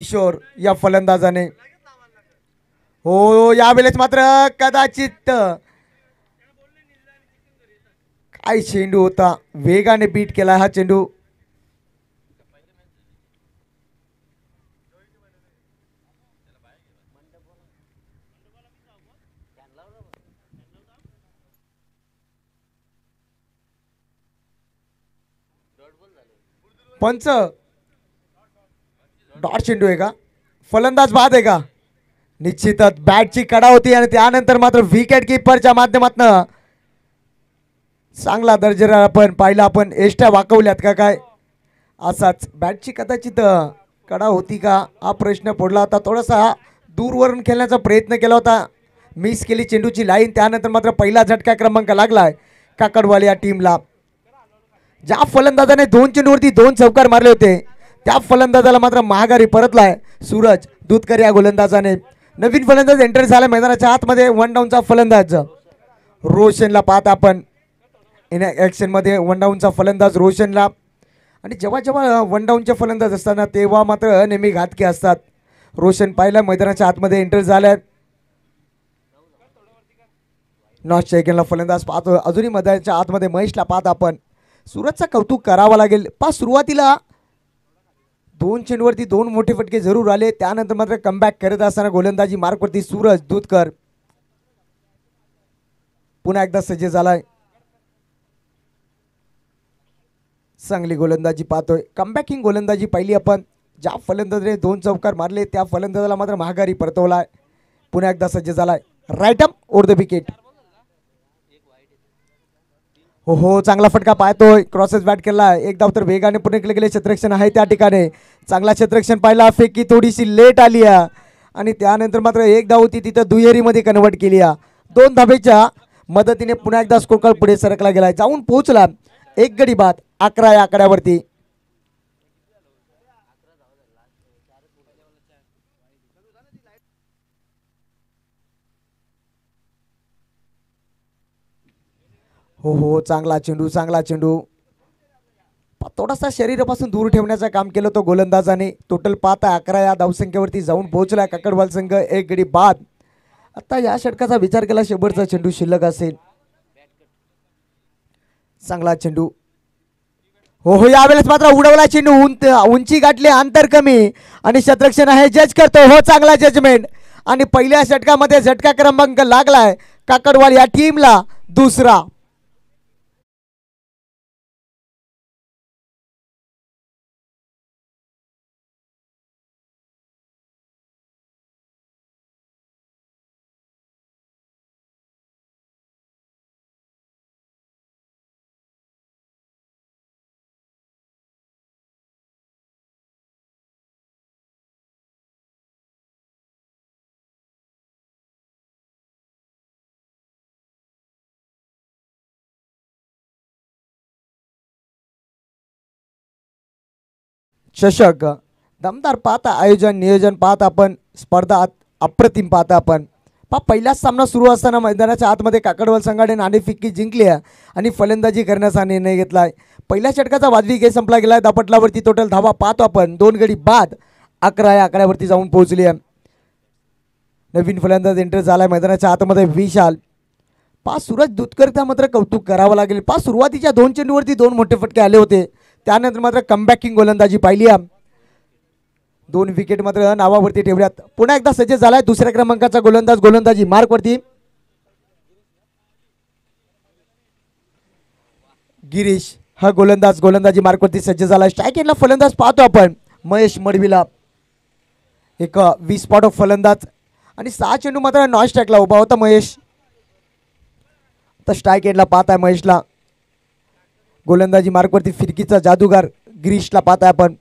किशोर या फलंदाजाने हो यावेळेस मात्र कदाचित काय चेंडू होता, वेगाने बीट केला हा चेंडू. पंच डॉट चेंडू आहे का, फलंदाज बाद आहे का? निश्चितच बॅटची कडा होती आणि त्यानंतर मात्र विकेट किपरच्या माध्यमातून चांगला दर्जेदार आपण पाहिला. आपण एष्ट्या वाकवल्यात का काय? असाच बॅटची कदाचित कडा होती का हा प्रश्न पडला होता. थोडासा दूरवरून खेळण्याचा प्रयत्न केला होता, मिस केली चेंडूची लाईन. त्यानंतर मात्र पहिला झटका क्रमांक लागलाय काकडवाल या टीमला. ज्या फलंदाजाने दोन चेंडूवरती दोन चौकार मारले होते त्या फलंदाजाला मात्र महागारी परतलाय सूरज दूधकर या गोलंदाजाने. नवीन फलंदाज एंटर झाला मैदानाच्या आतमध्ये. वन डाऊनचा फलंदाज रोशनला पाहत आपण इन ॲक्शन मध्ये. वन डाऊनचा फलंदाज रोशनला. आणि जेव्हा जेव्हा वन डाऊनचे फलंदाज असताना तेव्हा मात्र नेहमी घातकी असतात. रोशन पाहिला मैदानाच्या आतमध्ये एंटर झाल्यात. नॉट सेकंडला फलंदाज पाहतो अजूनही मैदानाच्या आतमध्ये महेशला पाहत आपण. सूरजचं कौतुक करावं लागेल. सुरुवातीला दोन चेंडूवरती दोन मोठे फटके जरूर आले, त्यानंतर मात्र कमबॅक करत असताना गोलंदाजी मार्कवरती सूरज दूधकर पुन्हा एकदा सज्ज झालाय. चांगली गोलंदाजी पाहतोय, कमबॅकिंग गोलंदाजी पाहिली आपण. ज्या फलंदाजाने दोन चौकार मारले त्या फलंदाजाला मात्र महागारी परतवलाय. पुन्हा एकदा सज्ज झालाय. Right up or the wicket. हो हो चांगला फटका पाहतोय, क्रॉसेस बॅट केला. एक धाव तर वेगाने पुणे केले गेले. क्षेत्ररक्षण आहे त्या ठिकाणी, चांगला क्षेत्ररक्षण पाहिला. फेकी थोडीशी लेट आली आणि त्यानंतर मात्र एक धाव होती तिथं दुहेरीमध्ये कन्वर्ट केली. दोन धावेच्या मदतीने पुन्हा एकदा स्कोर कार्ड पुढे सरकला गेला, जाऊन पोहोचला एक गडी बाद 11 या आकड्यावरती. हो हो चांगला चेंडू, चांगला चेंडू. थोडासा शरीरापासून दूर ठेवण्याचं काम केलं तो गोलंदाजाने. टोटल पाहता 11 या धावसंख्येवरती जाऊन पोहोचला काकडवाल संघ एक गडी बाद. आता या षटकाचा विचार केला शेवटचा चेंडू शिल्लक असेल. चांगला चेंडू. हो हो यावेळेस मात्र उडवला चेंडू, उंची गाठली, अंतर कमी आणि क्षेत्ररक्षण आहे जज करतो. हो चांगला जजमेंट आणि पहिल्या षटकामध्ये झटका क्रमांक लागलाय काकडवाल या टीमला दुसरा. चषक दमदार पाहता, आयोजन नियोजन पाहता आपण, स्पर्धा अप्रतिम पाहता आपण. पहिलाच सामना सुरू असताना मैदानाच्या आतमध्ये काकडवाल संघाने नाणेफेकी जिंकली आणि फलंदाजी करण्याचा निर्णय घेतलाय. पहिल्या षटकाचा वाजवी गेम संपला गेलाय. दापटलावरती टोटल धावा पाहतो आपण, दोन गडी बाद 11 या आकड्यावरती जाऊन पोहोचली आहे. नवीन फलंदाज एंटर झालाय मैदानाच्या आतमध्ये विशाल. सूरज दूधकरचा मात्र कौतुक करावं लागेल. सुरुवातीच्या दोन चेंडूवरती दोन मोठे फटके आले होते, त्यानंतर मात्र कमबॅकिंग गोलंदाजी पाहिली. दोन विकेट मात्र नावावरती ठेवल्यात. पुन्हा एकदा सज्ज झालाय दुसऱ्या क्रमांकाचा गोलंदाज गोलंदाजी मार्कवरती. गिरीश हा गोलंदाज गोलंदाजी मार्कवरती सज्ज झालाय. स्ट्राईक एंडला फलंदाज पाहतो आपण महेश मडवीला, एक 20 स्पॉट ऑफ फलंदाज आणि 6 चेंडू मात्र नॉन स्ट्राईकला उभा होता महेश. तर स्ट्राईक एंडला पाहताय महेशला. गोलंदाजी मार्कवरती फिरकीचा जादूगार गिरीशला पाहताय आपण.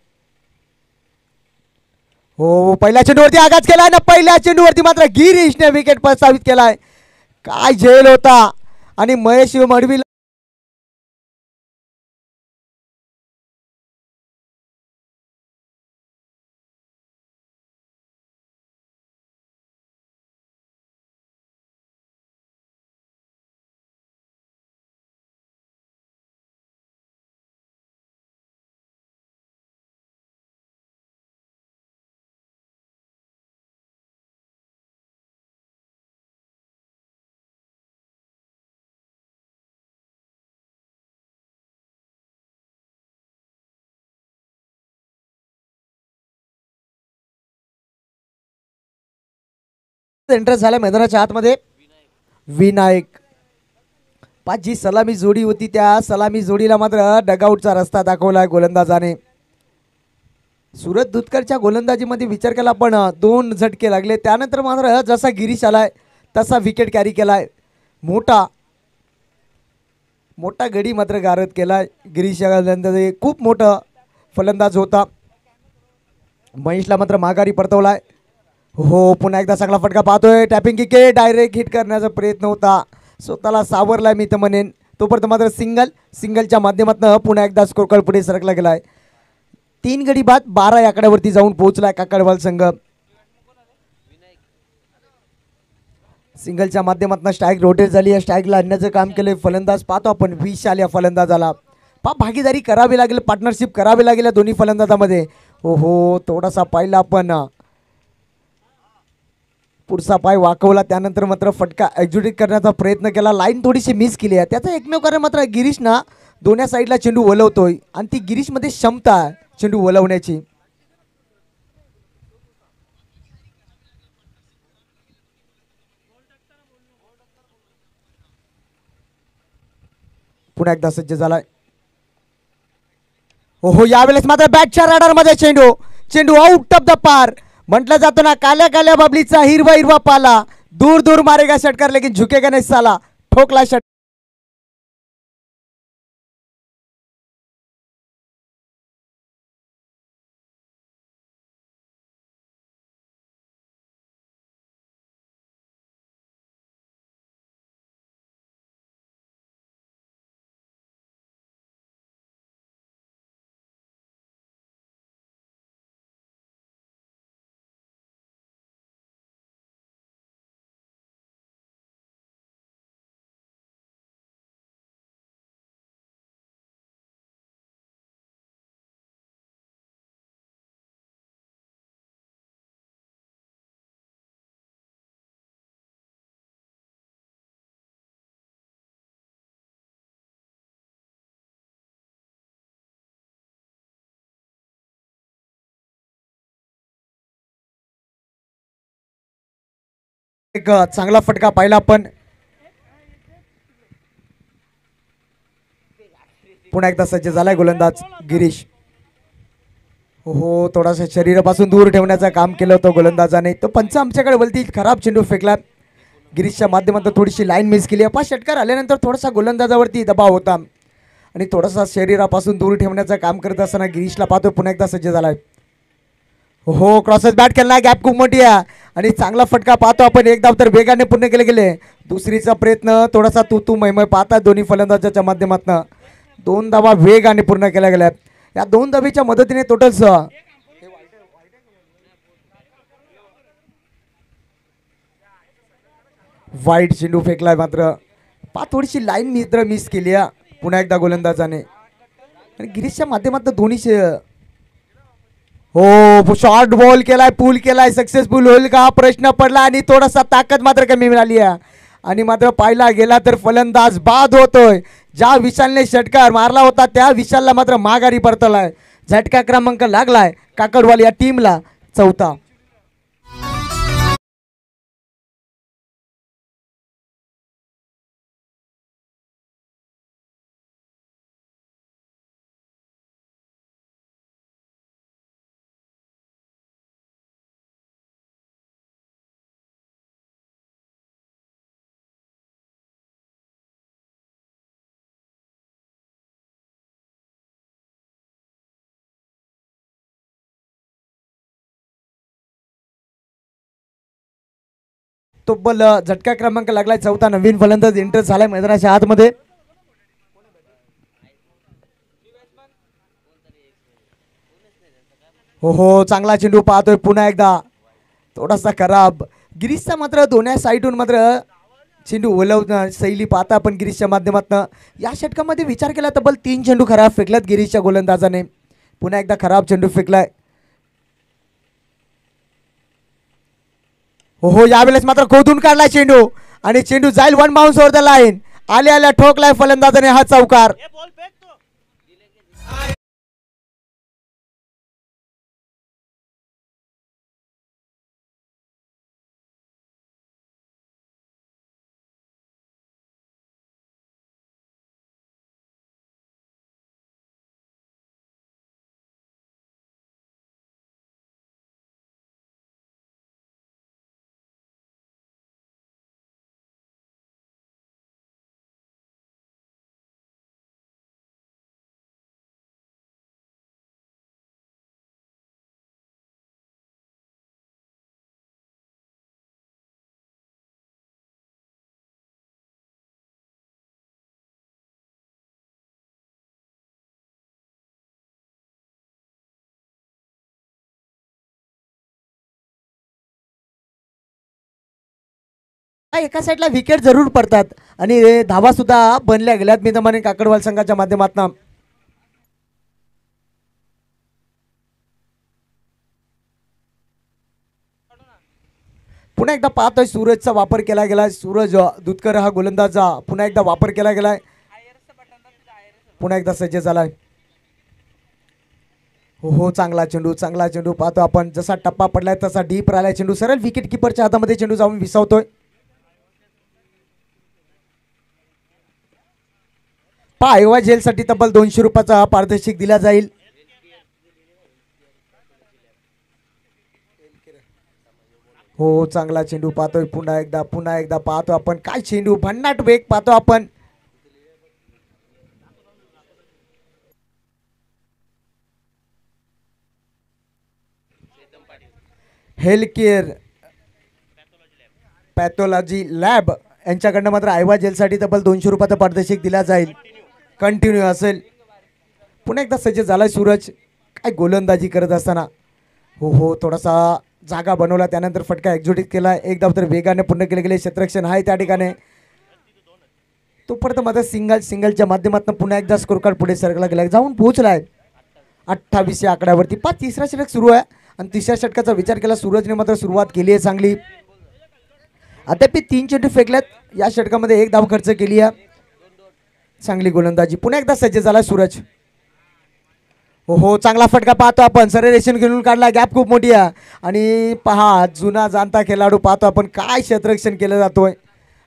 हो पहिल्या चेंडूवरती आघात केलाय ना, पहिल्या चेंडूवरती मात्र गिरीशने विकेट प्रस्तावित केलाय. काय झेल होता आणि महेश मडवी एंटर झाला मैदानाच्या आतमध्ये विनायक. पाच जी सलामी जोडी होती त्या सलामी जोडीला मात्र डगआउटचा रस्ता दाखवलाय गोलंदाजाने. सुरत दुधकरच्या गोलंदाजीमध्ये विचार केला पण 2 झटके लागले. त्यानंतर मात्र जसा गिरीश आलाय तसा विकेट कॅरी केलाय. मोठा गडी मात्र गारद केलाय गिरीश गोलंदाजी. खूप मोठा फलंदाज होता. महेशला मात्र माघारी परतवलाय. हो पुन्हा एकदा चांगला फटका पाहतोय. टॅपिंग किक डायरेक्ट हिट करण्याचा प्रयत्न होता. स्वतःला सावरलाय मी तर म्हणेन. तोपर्यंत मात्र सिंगलच्या माध्यमातून पुन्हा एकदा स्कोर कार्ड पुढे सरकला गेलाय. 3 गडी बाद 12 या आकड्यावरती जाऊन पोहोचलाय काकडवाल संघ. सिंगलच्या माध्यमातून स्ट्राईक रोटेट झाली. या स्ट्राईकला आणण्याचं काम केलंय फलंदाज. पाहतो आपण विशाल या फलंदाजाला. भागीदारी करावी लागेल, पार्टनरशिप करावी लागेल या दोन्ही फलंदाजामध्ये. हो थोडासा पाहिला पण पुढचा पाय वाकवला. त्यानंतर मात्र फटका एक्झिक्यूट करण्याचा प्रयत्न केला. लाईन थोडीशी मिस केली आहे. त्याचं एकमेव कारण मात्र गिरीश ना दोन्ही साईडला चेंडू वलवतोय आणि ती गिरीशमध्ये क्षमता आहे चेंडू वलवण्याची. पुन्हा एकदा सज्ज झालाय. हो यावेळेस मात्र बॅटच्या रडारमध्ये चेंडू आउट ऑफ द पार. म्हटलं जातो ना काल्या काल्या बाबलीचा हिरवा पाला. दूर मारेगा षटकार लेकिन झुकेगा नहीं साला. ठोकला षटकार. एक चांगला फटका पाहिला आपण. पुन्हा एकदा सज्ज झालाय गोलंदाज गिरीश. हो थोडासा शरीरापासून दूर ठेवण्याचं काम केलं होतं गोलंदाजाने. तो पंच आमच्याकडे वलती खराब चेंडू फेकला. गिरीशच्या माध्यमातून थोडीशी लाईन मिस केली. 5 षटकार आल्यानंतर थोडासा गोलंदाजावरती दबाव होता आणि थोडासा शरीरापासून दूर ठेवण्याचं काम करत असताना गिरीशला पाहतो पुन्हा एकदा सज्ज झालाय. हो क्रॉसेस बॅट केला. गॅप खूप मोठी आहे आणि चांगला फटका पाहतो आपण. एक धाव तर वेगाने पूर्ण केले गेले. दुसरीचा प्रयत्न थोडासा तू मैमय पाहतात दोन्ही फलंदाजाच्या माध्यमातून. 2 धावा वेगाने पूर्ण केल्या गेल्या. या 2 धावेच्या मदतीने टोटल्स वाईट चेंडू फेकलाय. मात्र थोडीशी लाईन मिस केली पुन्हा एकदा गोलंदाजाने आणि गिरीशच्या माध्यमातून दोन्ही हो शॉर्ट बॉल केलाय, पूल केलाय. सक्सेसफुल होईल का प्रश्न पडला आणि थोडासा ताकद मात्र कमी मिळाली आहे आणि मात्र पाहिला गेला तर फलंदाज बाद होतोय. ज्या विशालने षटकार मारला होता त्या विशालला मात्र माघारी परतलाय. झटका क्रमांक लागलाय काकडवाल या टीमला 4था. तब्बल झटका क्रमांक लागलाय 4था. नवीन फलंदाज एंटर झालाय मैदानाच्या आतमध्ये. हो चांगला चेंडू पाहतोय पुन्हा एकदा. थोडासा खराब गिरीशचा मात्र दोन्ही साईडून मात्र चेंडू ओलवणं शैली पाहता आपण गिरीशच्या माध्यमातून. या षटकामध्ये विचार केला तब्बल 3 चेंडू खराब फेकल्यात गिरीशच्या गोलंदाजाने. पुन्हा एकदा खराब चेंडू फेकलाय. हो यावेळेस मात्र खोदून काढलाय चेंडू आणि चेंडू जाईल 1 बाउन्स ओव्हर द लाईन. आल्या ठोकलाय फलंदाजाने हा चौकार. शॉटला एका साईडला विकेट जरूर पडतात आणि धावा सुद्धा बनल्या गेल्यात मित्रमंडळी काकडवाल संघाच्या माध्यमातून. पुन्हा एकदा पाहतोय सूरजचा वापर केला गेलाय. सूरज दुधकर हा गोलंदाजा पुन्हा एकदा वापर केला गेलाय. पुन्हा एकदा सज्ज झालाय. हो चांगला चेंडू पाहतो आपण. जसा टप्पा पडलाय तसा डीप राहिलाय चेंडू. सरळ विकेट किपरच्या हातामध्ये चेंडू जाऊन विसावतोय. आयवा जेलसाठी तब्बल 200 रुपयाचा पारितोषिक दिला जाईल. हो चांगला चेंडू पाहतोय. पुन्हा एकदा पाहतो आपण. काय चेंडू भन्नाट वेग पाहतो आपण. हेल्थ केअर पॅथॉलॉजी लॅब यांच्याकडनं मात्र आयवा जेलसाठी तब्बल 200 रुपयाचा पारितोषिक दिला जाईल. कंटिन्यू असेल. पुन्हा एकदा सज्ज झालाय सूरज. काय गोलंदाजी करत असताना हो थोडासा जागा बनवला त्यानंतर फटका एक्झिक्यूट केला. एक धाव तर वेगाने पूर्ण केले गेले. क्षेत्ररक्षण आहे त्या ठिकाणी. तोपर्यंत मात्र सिंगलच्या माध्यमातून पुन्हा एकदा स्कोर कार्ड पुढे सरकला गेला. जाऊन पोहोचलाय 28 या आकड्यावरती. तिसरा षटक सुरू आहे आणि तिसऱ्या षटकाचा विचार केला सूरजने मात्र सुरुवात केली आहे चांगली. अद्याप 3 चेंडू फेकल्यात. या षटकामध्ये 1 धाव खर्च केली आहे. चांगली गोलंदाजी. पुन्हा एकदा सज्ज झाला सूरज. हो चांगला फटका पाहतो आपण. सरळ रेषेन घेऊन काढला. गॅप खूप मोठी आहे आणि पहा जुना जाणता खेळाडू पाहतो आपण. काय क्षेत्ररक्षण केलं जातोय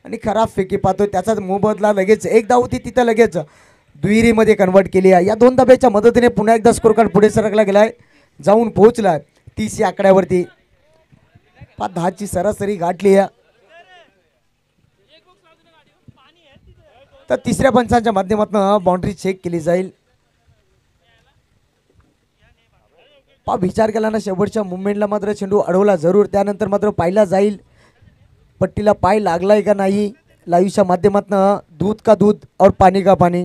आणि खराब फेकी पाहतोय. त्याचा मोबदला लगेच 1 धाव होती तिथं लगेच दुहेरीमध्ये कन्वर्ट केली आहे. या 2 धाब्याच्या मदतीने पुन्हा एकदा स्कोर कार्ड पुढे सरकला गेलाय. जाऊन पोहोचलाय 30 या आकड्यावरती. 10ची सरासरी गाठली आहे. तर तिसऱ्या पंचांच्या माध्यमातून बाउंड्री चेक केली जाईल. विचार केला ना शेवटच्या मुवमेंटला मात्र चेंडू अडवला जरूर. त्यानंतर मात्र पाहिला जाईल पट्टीला पाय लागलाय का नाही. लाईव्हच्या माध्यमातून दूध का दूध और पाणी का पाणी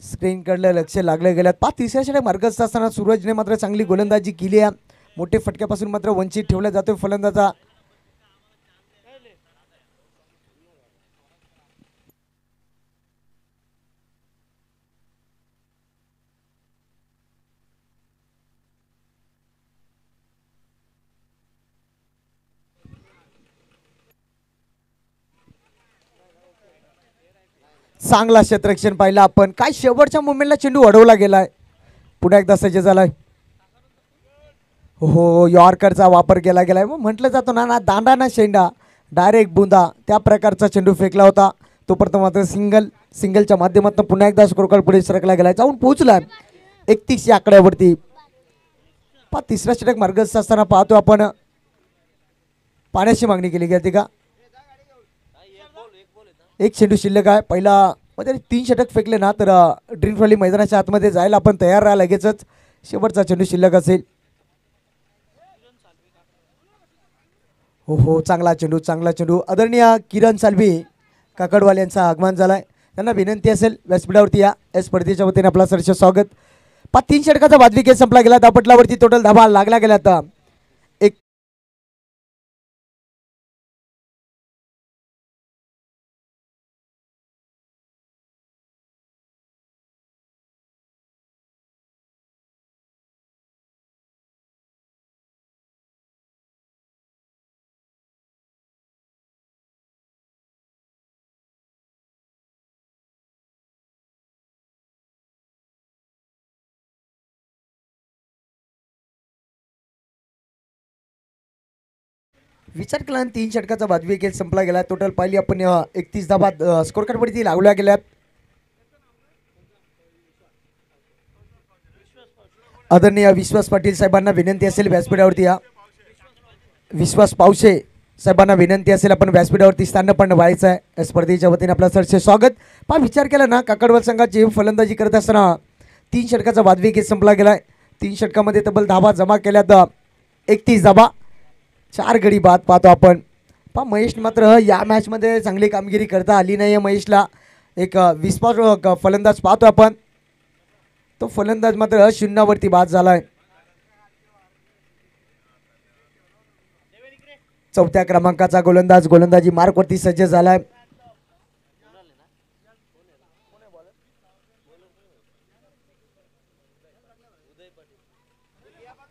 स्क्रीनकडलं लक्ष लागलं गेल्यात. तिसऱ्या षटक मार्गस्थ असताना सूरजने मात्र चांगली गोलंदाजी केली आहे. मोठे फटक्यापासून मात्र वंचित ठेवला जातोय फलंदाजा. चांगला क्षेत्ररक्षण पाहिलं आपण. काय शेवटच्या मुवमेंटला चेंडू अडवला गेलाय. पुन्हा एकदा सज्ज झालाय. हो यॉर्करचा वापर केला गेलाय. म्हटलं जातो ना दांडा ना शेंडा डायरेक्ट बुंदा त्या प्रकारचा चेंडू फेकला होता. तोपर्यंत मात्र सिंगलच्या माध्यमातून पुन्हा एकदा स्कोर कार्ड पुढे सरकला गेलाय. जाऊन पोहोचला 31 या आकड्यावरती. तिसरा षटक मार्गस्थ असताना पाहतो आपण पाण्याची मागणी केली गेली का. 1 चेंडू शिल्लक आहे. पहिला मध्ये 3 षटक फेकले ना तर ड्रीम व्हॅली मैदानाच्या आतमध्ये जायला आपण तयार राहा लगेचच. शेवटचा चेंडू शिल्लक असेल. हो चांगला चेंडू. आदरणीय किरण सालवी काकडवाल यांचं आगमन झालंय. त्यांना विनंती असेल व्यासपीठावरती या स्पर्धेच्या वतीने आपला सरसे स्वागत. 3 षटकाचा वादवी खेळ संपला गेला. धापटलावरती टोटल धाबा लागला गेला. आता एक विचार केला 3 षटकाचा वादवी खेळ संपला गेला. टोटल पाहिली आपण 31 धाबा स्कोर कार्डवरती लावल्या गेल्यात. आदरणीय विश्वास पाटील साहेबांना विनंती असेल व्यासपीठावरती या. विश्वास पावशे साहेबांना विनंती असेल आपण व्यासपीठावरती स्थान पण व्हायचं आहे. स्पर्धेच्या वतीने आपला सरसे स्वागत. विचार केला ना काकडवाल संघाची फलंदाजी करत असताना 3 षटकाचा वादवी खेळ संपला गेलाय. 3 षटकामध्ये तब्बल धाबा जमा केल्यात 31 धाबा. 4 गडी बाद पाहतो आपण. महेश मात्र या मॅचमध्ये चांगली कामगिरी करता आली नाही आहे महेशला. एक विस्फोट फलंदाज पाहतो आपण. तो फलंदाज मात्र 0वरती बाद झालाय. चौथ्या क्रमांकाचा गोलंदाज गोलंदाजी मार्कवरती सज्ज झालाय.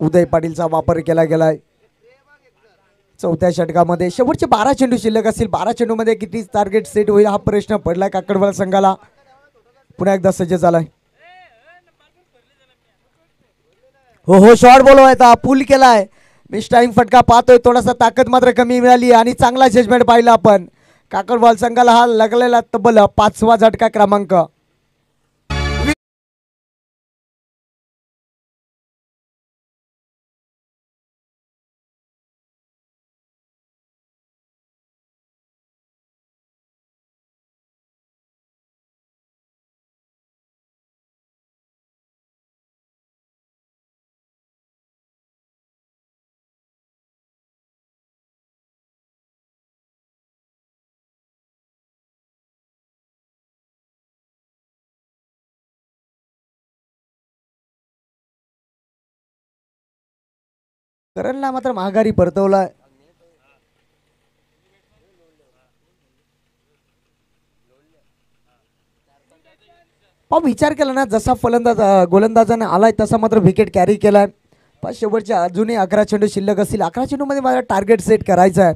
उदय पाटीलचा वापर केला गेलाय. चौथ्या षटकामध्ये शेवटचे 12 चेंडू शिल्लक असतील. 12 चेंडू मध्ये किती टार्गेट सेट होईल हा प्रश्न पडलाय काकडवाल संघाला. पुन्हा एकदा सज्ज झालाय. हो शॉर्ट बॉल व्हायचा पूल केलाय. मिस टाइम फटका पाहतोय. थोडासा ताकद मात्र कमी मिळाली आणि चांगला जजमेंट पाहिला आपण. काकडवाल संघाला हा लागलेला तब्बल 5वा झटका क्रमांक. करणला मात्र महागारी परतवलाय. विचार केला ना जसा फलंदाज गोलंदाजाने आलाय तसा मात्र विकेट कॅरी केलाय. पण शेवटच्या अजूनही 11 चेंडू शिल्लक असतील. 11 चेंडू मध्ये मला टार्गेट सेट करायचा आहे.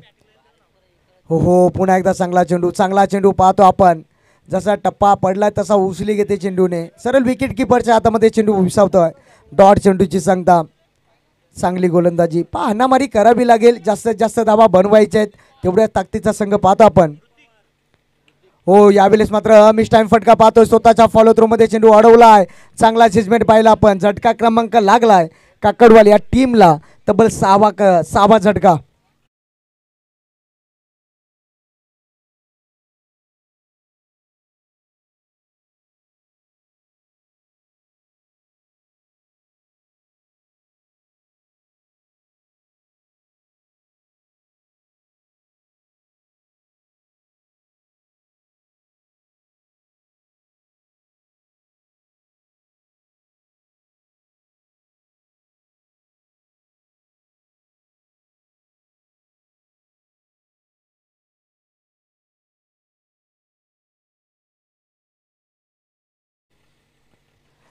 हो पुन्हा एकदा चांगला चेंडू पाहतो आपण. जसा टप्पा पडलाय तसा उचली घेते चेंडूने. सरळ विकेट किपरच्या हातामध्ये चेंडू विसावतोय. डॉट चेंडूची सांगता. चांगली गोलंदाजी हाणामारी करावी लागेल. जास्तीत जास्त धावा बनवायच्या आहेत. तेवढ्या ताकदीचा संघ पाहतो आपण. हो यावेळेस मात्र मिस टाइम फटका पाहतोय. स्वतःच्या फॉलो थ्रो मध्ये चेंडू अडवलाय. चांगला जजमेंट पाहिला आपण. झटका क्रमांक लागलाय काकडवाल या टीमला. तब्बल 6वा झटका.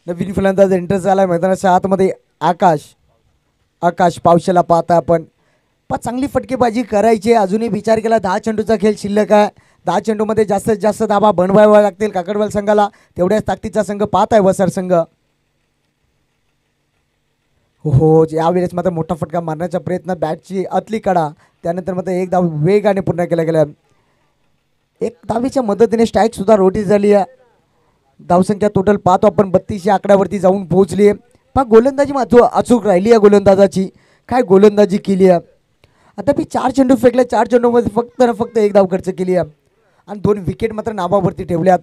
नवीन फलंदाज एंटर झालाय मैदानाच्या आतमध्ये. आकाश पावशेला पाहता आपण. चांगली फटकेबाजी करायची. अजूनही विचार केला 10 चेंडूचा खेळ शिल्लक आहे. 10 चेंडूमध्ये जास्तीत जास्त धावा बनवाव्या लागतील काकडवाल संघाला. तेवढ्याच ताकदीचा संघ पाहत आहे वसर संघ. हो यावेळेस मात्र मोठा फटका मारण्याचा प्रयत्न. बॅटची आतली कडा. त्यानंतर मात्र एक धाव वेगाने पूर्ण केला गेला. एक धावेच्या मदतीने स्ट्राईक सुद्धा रोटी झाली आहे. धावसंख्या टोटल पाहतो आपण 32 आकड्यावरती जाऊन पोहोचली आहे. गोलंदाजी मात्र अचूक राहिली आहे गोलंदाजाची. काय गोलंदाजी केली आहे. आता 4 चेंडू फेकले. 4 चेंडूमध्ये फक्त एक धाव खर्च केली आहे आणि 2 विकेट मात्र नावावरती ठेवल्यात.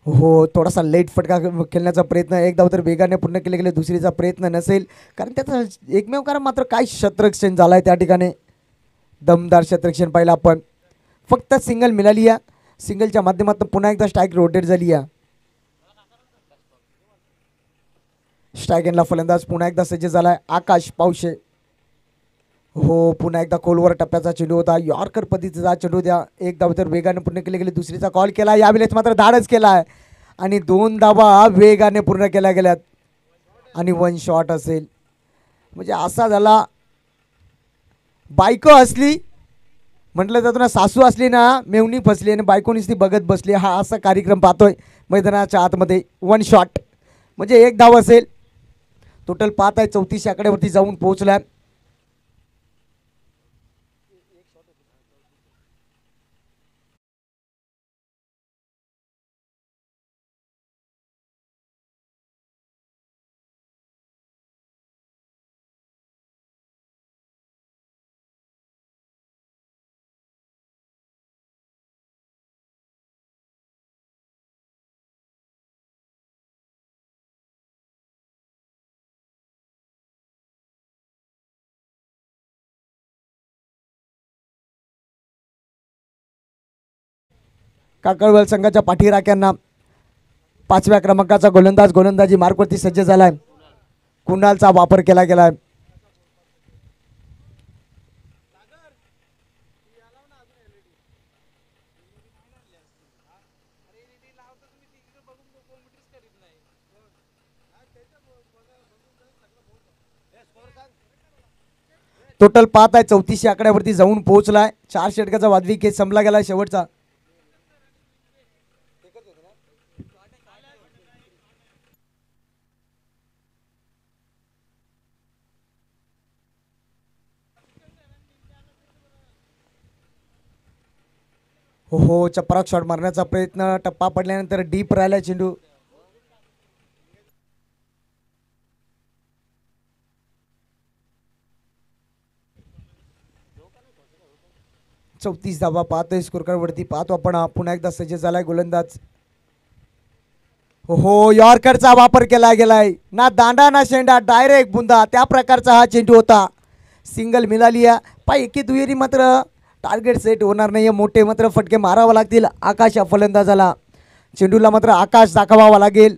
हो थोडासा लेट फटका खेळण्याचा प्रयत्न. एक धाव तर वेगाने पूर्ण केले गेले. दुसरीचा प्रयत्न नसेल कारण त्याचा एकमेव कारण मात्र काय शतरक्षण झालाय त्या ठिकाणी. दमदार शतरक्षण पाहिलं आपण. फक्त सिंगल मिळाली आहे. सिंगलच्या माध्यमातून पुन्हा एकदा स्ट्राईक रोटेट झाली आहे. स्ट्राईक एंडला फलंदाज पुन्हा एकदा सज्ज झालाय आकाश पावशे. हो पुन्हा एकदा खोलवर टप्प्याचा चेंडू होता. यॉर्कर पद्धतीचा चेंडू द्या. एक धाव तर वेगाने पूर्ण केले गेले. दुसरीचा कॉल केला. यावेळेस मात्र धाडच केला आहे आणि 2 धावा वेगाने पूर्ण केल्या गेल्यात आणि 1 शॉट असेल. म्हणजे असा झाला. बायको असली म्हटलं जातं ना सासू असली ना मेवणी फसली आणि बायको नुसती बघत बसली. हा असा कार्यक्रम पाहतोय मैदानाच्या आतमध्ये. 1 शॉट म्हणजे एक धाव असेल. टोटल पाहत आहे 34 आकड्यावरती जाऊन पोहोचला. काकडवाल संघाच्या पाठीराख्यांना 5व्या क्रमांकाचा गोलंदाज गोलंदाजी मार्कवरती सज्ज झालाय. कुणालचा वापर केला गेलाय. टोटल पाहत आहे 3400 आकड्यावरती जाऊन पोहोचलाय. 4 षटकाचा वाजवी खेळ संपला गेला शेवटचा. हो चपराक शॉट मारण्याचा प्रयत्न, टप्पा पडल्यानंतर डीप राहिला चेंडू. 34 धावा पाहतोय स्कोर कार्ड वरती. पाहतो आपण पुन्हा एकदा सज्ज झालाय गोलंदाज. हो यॉर्करचा वापर केला गेलाय, ना दांडा ना शेंडा, डायरेक्ट बुंदा, त्या प्रकारचा हा चेंडू होता. सिंगल मिळाली आहे. पाय एके दुहेरी मात्र टार्गेट सेट होणार नाही. मोठे मात्र फटके मारावे लागतील आकाश या फलंदाजाला. चेंडूला मात्र आकाश दाखवावा लागेल.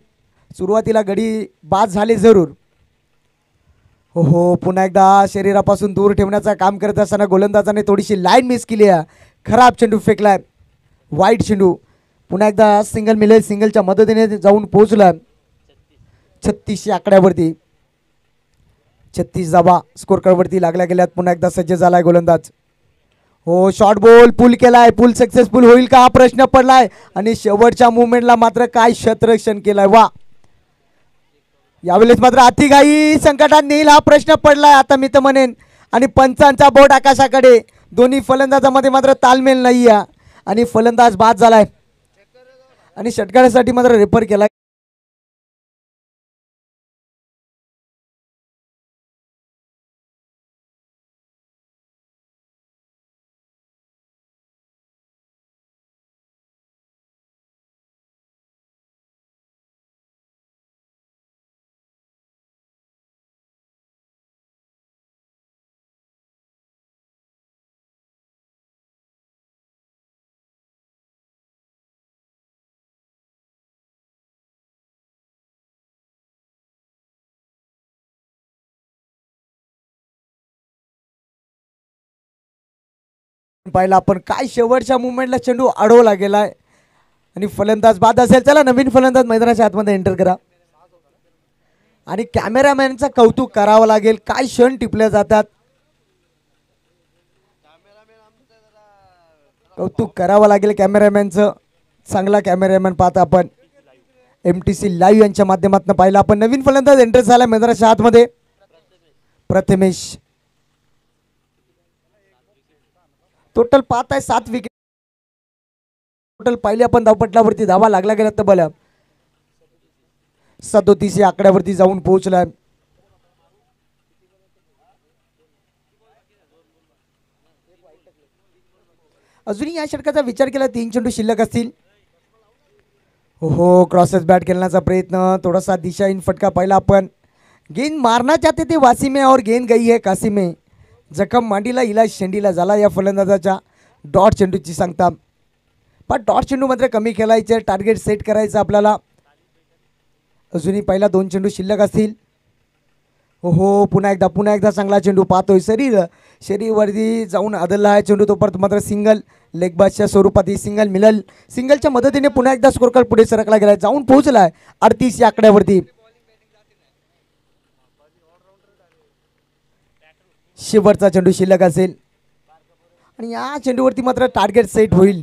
सुरुवातीला गडी बाद झाले जरूर. हो पुन्हा एकदा शरीरापासून दूर ठेवण्याचा काम करत असताना गोलंदाजाने थोडीशी लाईन मिस केली आहे. खराब चेंडू फेकलाय, वाईट चेंडू. पुन्हा एकदा सिंगल मिळेल, सिंगलच्या मदतीने जाऊन पोहोचला. 3600 आकड्यावरती 36 धावा स्कोर कार्डवरती लागल्या गेल्यात. पुन्हा एकदा सज्ज झालाय गोलंदाज. हो शॉर्ट बॉल पुल केलाय, पुल सक्सेसफुल होईल का हा प्रश्न पडलाय. आणि शेवटच्या मुवमेंटला मात्र काय शतरक्षण केलाय, वा. यावेळेस मात्र अतिघाई संकटात नेईल हा प्रश्न पडलाय आता मी तर म्हणेन. आणि पंचांचा बोट आकाशाकडे. दोन्ही फलंदाजामध्ये मात्र तालमेल नाही आहे आणि फलंदाज बाद झालाय आणि षटकारासाठी मात्र रेफर केलाय. पाहिला आपण काय शेवटच्या मुवमेंटला चेंडू अडवला गेलाय आणि फलंदाज बाद असेल. चला नवीन फलंदाज मैदानाच्या आतमध्ये एंटर करा. आणि कॅमेरामॅनचं कौतुक करावं लागेल, काय क्षण टिपले जातात. कौतुक करावं लागेल कॅमेरामॅनचं. चांगला कॅमेरामॅन पाहता आपण MTC लाईव्ह यांच्या माध्यमातून पाहिला आपण. नवीन फलंदाज एंटर झाला मैदानाच्या आतमध्ये, प्रथमेश. टोटल पाहत आहे 7 विकेट. टोटल पाहिले आपण धावपटलावरती धावा लागला गेला तब्बल 37 आकड्यावरती जाऊन पोहोचलाय. अजूनही या षटकाचा विचार केला 3 चेंडू शिल्लक असतील. हो क्रॉसेस बॅट खेळण्याचा प्रयत्न, थोडासा दिशाहीन फटका पाहिला आपण. गेंद मारना चाहते थे वासिमे और गेंद गई है कासिमे. जखम मांडीला इलाज शेंडीला झाला या फलंदाजाच्या. डॉट चेंडूची सांगता, पण डॉट चेंडू मात्र कमी खेळायचे, टार्गेट सेट करायचं आपल्याला. अजूनही पहिला 2 चेंडू शिल्लक असतील. हो पुन्हा एकदा चांगला चेंडू पाहतोय. शरीरवरती जाऊन आदळला आहे चेंडू. तो परत मात्र सिंगल लेगबाजच्या स्वरूपात ही सिंगल मिळेल. सिंगलच्या मदतीने पुन्हा एकदा स्कोर कार्ड पुढे सरकला गेलाय, जाऊन पोहोचलाय 38 या आकड्यावरती. शेवटचा चेंडू शिल्लक असेल आणि या चेंडूवरती मात्र टार्गेट सेट होईल.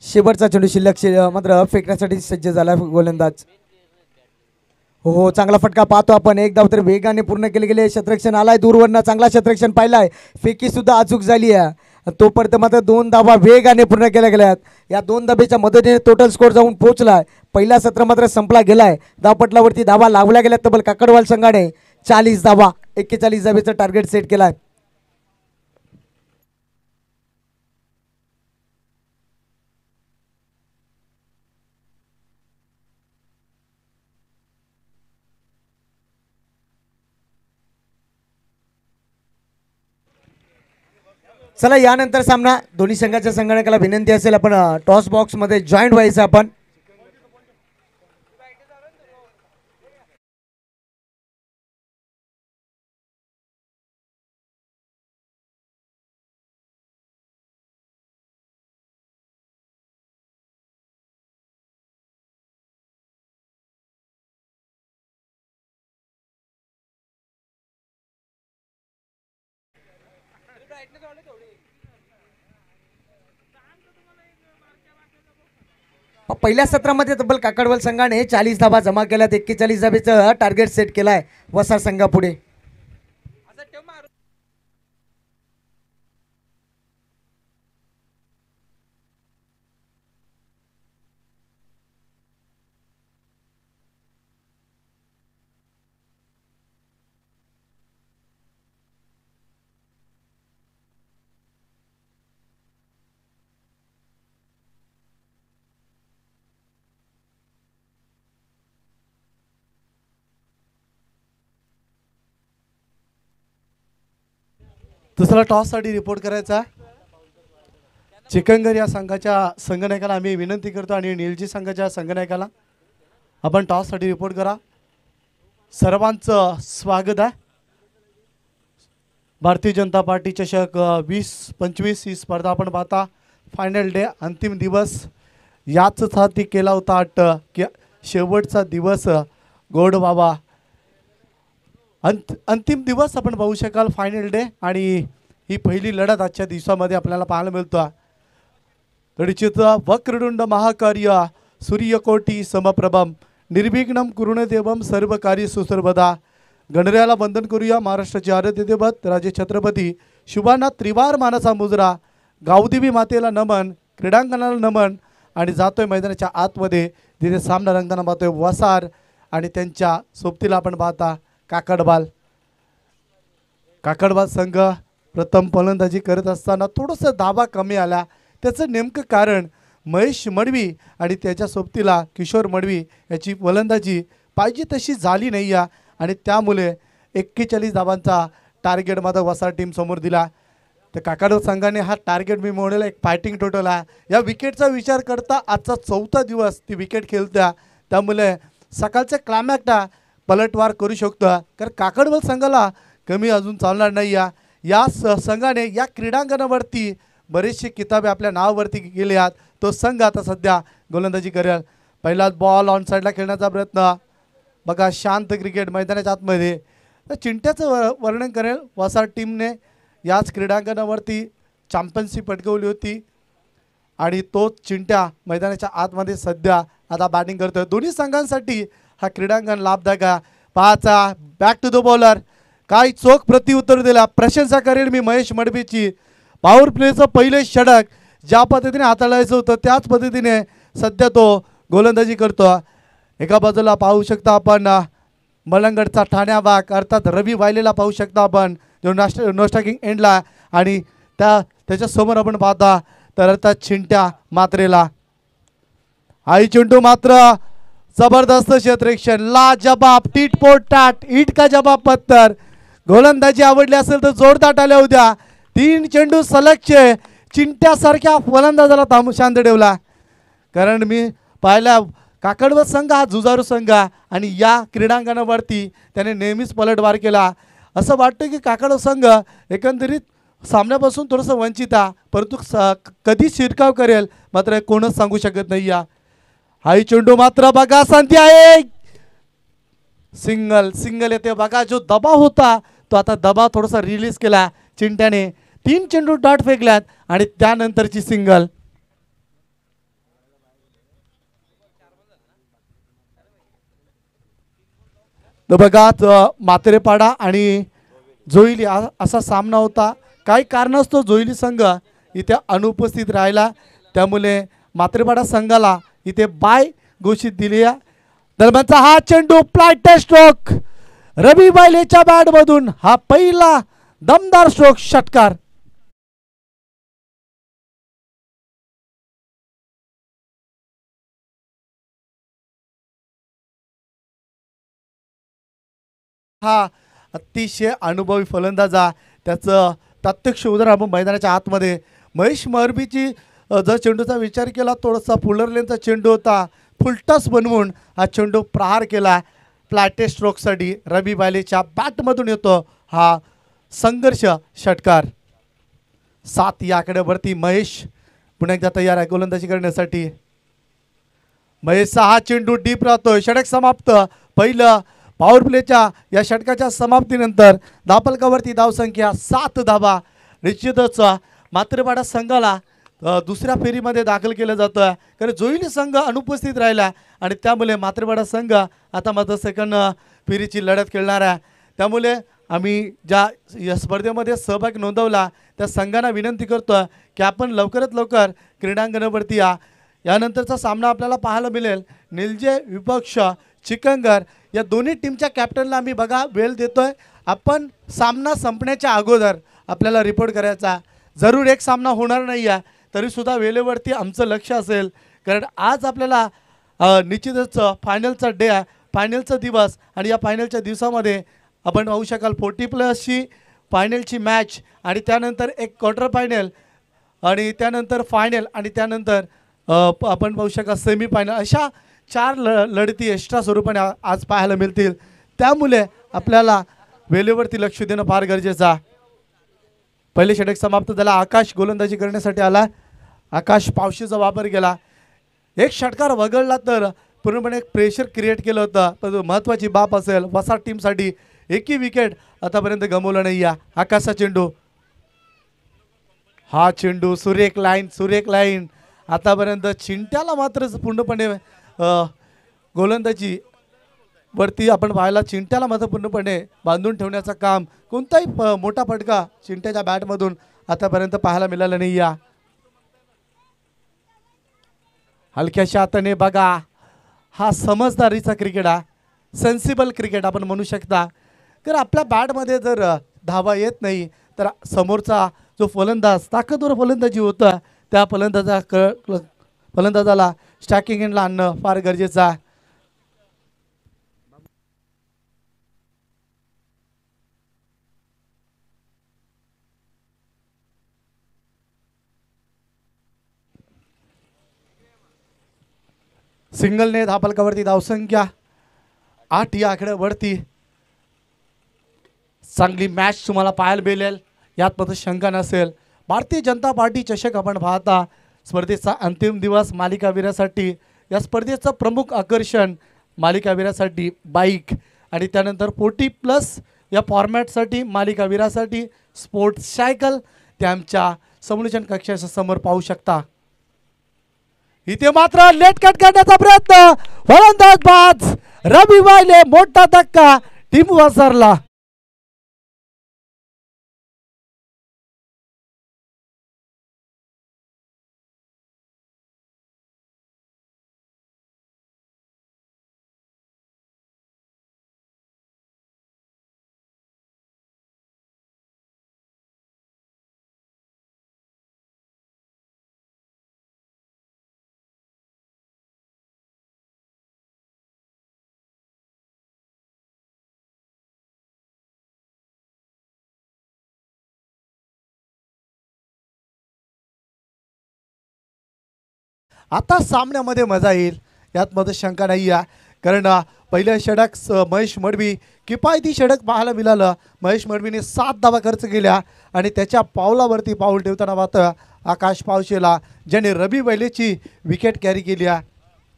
शेवटचा चेंडू शिल्लक मात्र फेकण्यासाठी सज्ज झाला गोलंदाज. हो चांगला फटका पाहतो आपण. एक धाव तर वेगाने पूर्ण केले गेले. शतरक्षण आलाय दूरवरनं, चांगला शतरक्षण पाहिलाय. फेकी सुद्धा अचूक झाली आहे. तोपर्यंत मात्र 2 धावा वेगाने पूर्ण केल्या गेल्यात. या 2 धाबेच्या मदतीने टोटल स्कोर जाऊन पोहोचलाय. पहिला सत्र मात्र संपला गेलाय. धावपटलावरती धावा लावल्या गेल्या तब्बल काकडवाल संघाने 40 धावा 41 धावेचं टार्गेट सेट केलाय. चला यानंतर सामना दोन्ही संघाच्या संगणकाला विनंती असेल आपण टॉस बॉक्स मध्ये जॉईंट व्हायचं आपण. पहिल्या सत्रामध्ये तब्बल काकडवल संघाने 40 धाबा जमा केल्यात. 41 धाबेचं टार्गेट सेट केलाय वसार संघापुढे. दुसरा टॉससाठी रिपोर्ट करायचा चिकनगर या संघाच्या संघनायकाला आम्ही विनंती करतो आणि निलजी संघाच्या संघनायकाला आपण टॉससाठी रिपोर्ट करा. सर्वांचं स्वागत आहे. भारतीय जनता पार्टी चषक 20-25 ही स्पर्धा आपण पाहता. फायनल डे अंतिम दिवस याच साठी केला होता अट की शेवटचा दिवस गोड बाबा अंतिम दिवस आपण पाहू शकाल फायनल डे आणि ही पहिली लढत आजच्या दिवसामध्ये आपल्याला पाहायला मिळतो. तडीचित वक्रतुंड महाकार्य सूर्यकोटी समप्रभम निर्विघ्नं कुरुदेवम सर्व कार्य सुसर्वदा. गणरायाला वंदन करूया. महाराष्ट्राचे आराध्य दैवत राजे छत्रपती शुभांना त्रिवार मानाचा मुजरा. गावदेवी मातेला नमन. क्रीडांगणाला नमन. आणि जातोय मैदानाच्या आतमध्ये तिथे सामना रंगताना पाहतोय वसार आणि त्यांच्या सोबतीला आपण पाहता काकडबाल. काकडबाल संघ प्रथम फलंदाजी करत असताना थोडंसं धाबा कमी आला. त्याचं नेमकं कारण महेश मडवी आणि त्याच्या सोबतीला किशोर मडवी याची फलंदाजी पाहिजे तशी झाली नाही या आणि त्यामुळे 41 धाबांचा टार्गेट माझा वसार टीम समोर दिला. तर काकडबाल संघाने हा टार्गेट मी मोडलेला एक फायटिंग टोटल आहे. या विकेटचा विचार करता आजचा 4था दिवस ती विकेट खेळत्या त्यामुळे सकाळच्या क्लायमॅक्सला पलटवार करू शकतो. कारण काकडबाल संघाला कमी अजून चालणार नाही. या संघाने या क्रीडांगणावरती बरेचसे किताबे आपल्या नावावरती गेले आहेत. तो संघ आता सध्या गोलंदाजी करेल. पहिलाच बॉल ऑन साईडला खेळण्याचा प्रयत्न बघा. शांत क्रिकेट मैदानाच्या आतमध्ये चिंट्याचं वर्णन करेल. वसार टीमने याच क्रीडांगणावरती चॅम्पियनशिप पटकवली होती आणि तोच चिंट्या मैदानाच्या आतमध्ये सध्या आता बॅटिंग करतोय. दोन्ही संघांसाठी हा क्रीडांगण लाभदायक आहे. पाहाचा बॅक टू द बॉलर काय चोख प्रत्युत्तर दिला. प्रशंसा करेल मी महेश मडवीची. पॉवर प्लेचं पहिले षटक ज्या पद्धतीने हाताळायचं होतं त्याच पद्धतीने सध्या तो गोलंदाजी करतो. एका बाजूला पाहू शकता आपण मलंगडचा ठाण्या बाग अर्थात रवी वायलेला पाहू शकता आपण जो नॉस्टॅकिंग एंडला आणि त्याच्यासमोर आपण पाहता तर अर्थात चिंट्या मात्रेला. आई चिंटू मात्र जबरदस्त क्षेत्ररक्षण लाजवाब टीटपोट टाट ईट का जवाब पत्तर. गोलंदाजी आवडली असेल तर जोरदार टाळ्या होत्या. 3 चेंडू सलगचे चिंट्यासारख्या फलंदाजाला शांत ठेवला. कारण मी पाहिला काकडबाल संघ हा जुजारू संघ आणि या क्रीडांगणावरती त्याने नेहमीच पलटवार केला. असं वाटतं की काकडबाल संघ एकंदरीत सामन्यापासून थोडंसं वंचित आहे परंतु कधी शिरकाव करेल मात्र कोणच सांगू शकत नाही. हाई चेंडू मात्र बघा संधी आहे. सिंगल येते बघा. जो दबाव होता तो आता दबाव थोडासा रिलीज केला चिंट्याने. 3 चेंडू डॉट फेकल्यात आणि त्यानंतरची सिंगल. तर बघा मात्रेपाडा आणि जोईली असा सामना होता. काही कारणास्तव जोईली संघ इथे अनुपस्थित राहिला त्यामुळे मात्रेपाडा संघाला इथे बाय घोषित दिली आहे. दरम्यानचा हा चेंडू फ्लाइट स्ट्रोक रवी वायलेच्या बॅटमधून हा पहिला दमदार स्ट्रोक षटकार. हा अतिशय अनुभवी फलंदाजा त्याचं प्रत्यक्ष उदाहरण आपण मैदानाच्या आतमध्ये महेश मरबीची जर चेंडूचा विचार केला थोडासा पुलरलेनचा चेंडू होता फुलटॉस बनवून हा चेंडू प्रहार केला. फ्लॅटे स्ट्रोकसाठी रवी वायलेच्या बॅटमधून येतो हा संघर्ष षटकार. 7 या आकड्यावरती महेश पुन्हा एकदा तयार आहे गोलंदाजी करण्यासाठी. महेशचा हा चेंडू डीप राहतोय. षटक समाप्त. पहिलं पॉवर प्लेच्या या षटकाच्या समाप्तीनंतर धापलकावरती धावसंख्या 7 धावा. निश्चितच मात्रेपाडा संघाला दुसऱ्या फेरीमध्ये दाखल केलं जातं, कारण जोईली संघ अनुपस्थित राहिला आणि त्यामुळे मात्रेपाडा संघ आता मात्र सेकंड फेरीची लढत खेळणार आहे. त्यामुळे आम्ही ज्या या स्पर्धेमध्ये सहभाग नोंदवला त्या संघांना विनंती करतो की आपण लवकरात लवकर क्रीडांगणावरती या. यानंतरचा सामना आपल्याला पाहायला मिळेल निलजे विपक्ष चिकंगर या दोन्ही टीमच्या कॅप्टनला आम्ही बघा वेळ देतोय. आपण सामना संपण्याच्या अगोदर आपल्याला रिपोर्ट करायचा. जरूर एक सामना होणार नाही आहे तरीसुद्धा वेळेवरती आमचं लक्ष असेल, कारण आज आपल्याला निश्चितच फायनलचा डे आहे, फायनलचा दिवस. आणि या फायनलच्या दिवसामध्ये आपण पाहू शकाल 40+ फायनलची मॅच आणि त्यानंतर एक क्वार्टर फायनल आणि त्यानंतर फायनल आणि त्यानंतर आपण पाहू शकाल सेमीफायनल, अशा 4 लढती एक्स्ट्रा स्वरूपाने आज पाहायला मिळतील. त्यामुळे आपल्याला वेळेवरती लक्ष देणं फार गरजेचं आहे. पहिले षटक समाप्त झाला. आकाश गोलंदाजी करण्यासाठी आला. आकाश पावशीचा वापर केला. एक षटकार वगळला तर पूर्णपणे एक प्रेशर क्रिएट केलं होतं. पण महत्त्वाची बाब असेल वसा टीमसाठी एकही विकेट आतापर्यंत गमवलं नाही आहे. आकाशचा चेंडू, हा चेंडू सुरेख लाईन आतापर्यंत चिंट्याला मात्र पूर्णपणे गोलंदाजी वरती आपण पाहायला चिंट्याला मात्र पूर्णपणे बांधून ठेवण्याचं काम, कोणताही मोठा फटका चिंट्याच्या बॅटमधून आतापर्यंत पाहायला मिळाला नाही आहे. हलक्याशा हाताने बघा, हा समजदारीचा क्रिकेट आहे, सेन्सिबल क्रिकेट आपण म्हणू शकता. तर आपल्या बॅटमध्ये जर धावा येत नाही तर समोरचा जो फलंदाज ताकदवर फलंदाजी होता त्या फलंदाजाला स्टॅकिंग एंडला आणणं फार गरजेचं आहे. सिंगलने धापलकावरती धावसंख्या 8 या आकड्यावरती. चांगली मॅच तुम्हाला पाहायला मिळेल यात मात्र शंका नसेल. भारतीय जनता पार्टी चषक आपण पाहता स्पर्धेचा अंतिम दिवस मालिकावीरासाठी. या स्पर्धेचं प्रमुख आकर्षण मालिकावीरासाठी बाईक आणि त्यानंतर 40+ या फॉर्मॅटसाठी मालिकावीरासाठी स्पोर्ट्स सायकल ते आमच्या संलोचन कक्षाच्या समोर पाहू शकता. इथे मात्र लेट कट करण्याचा प्रयत्न, फलंदाज बाद रवी वायले, मोठा धक्का टीम वसरला. आता सामन्यामध्ये मजा येईल यात मध्ये शंका नाही आहे, कारण पहिल्या षटक महेश मडवी किफायती षटक पाहायला मिळालं. महेश मडवीने 7 धावा खर्च केल्या आणि त्याच्या पावलावरती पाऊल ठेवताना मात्र आकाश पावशेला ज्याने रवी वैलेची विकेट कॅरी केली आहे.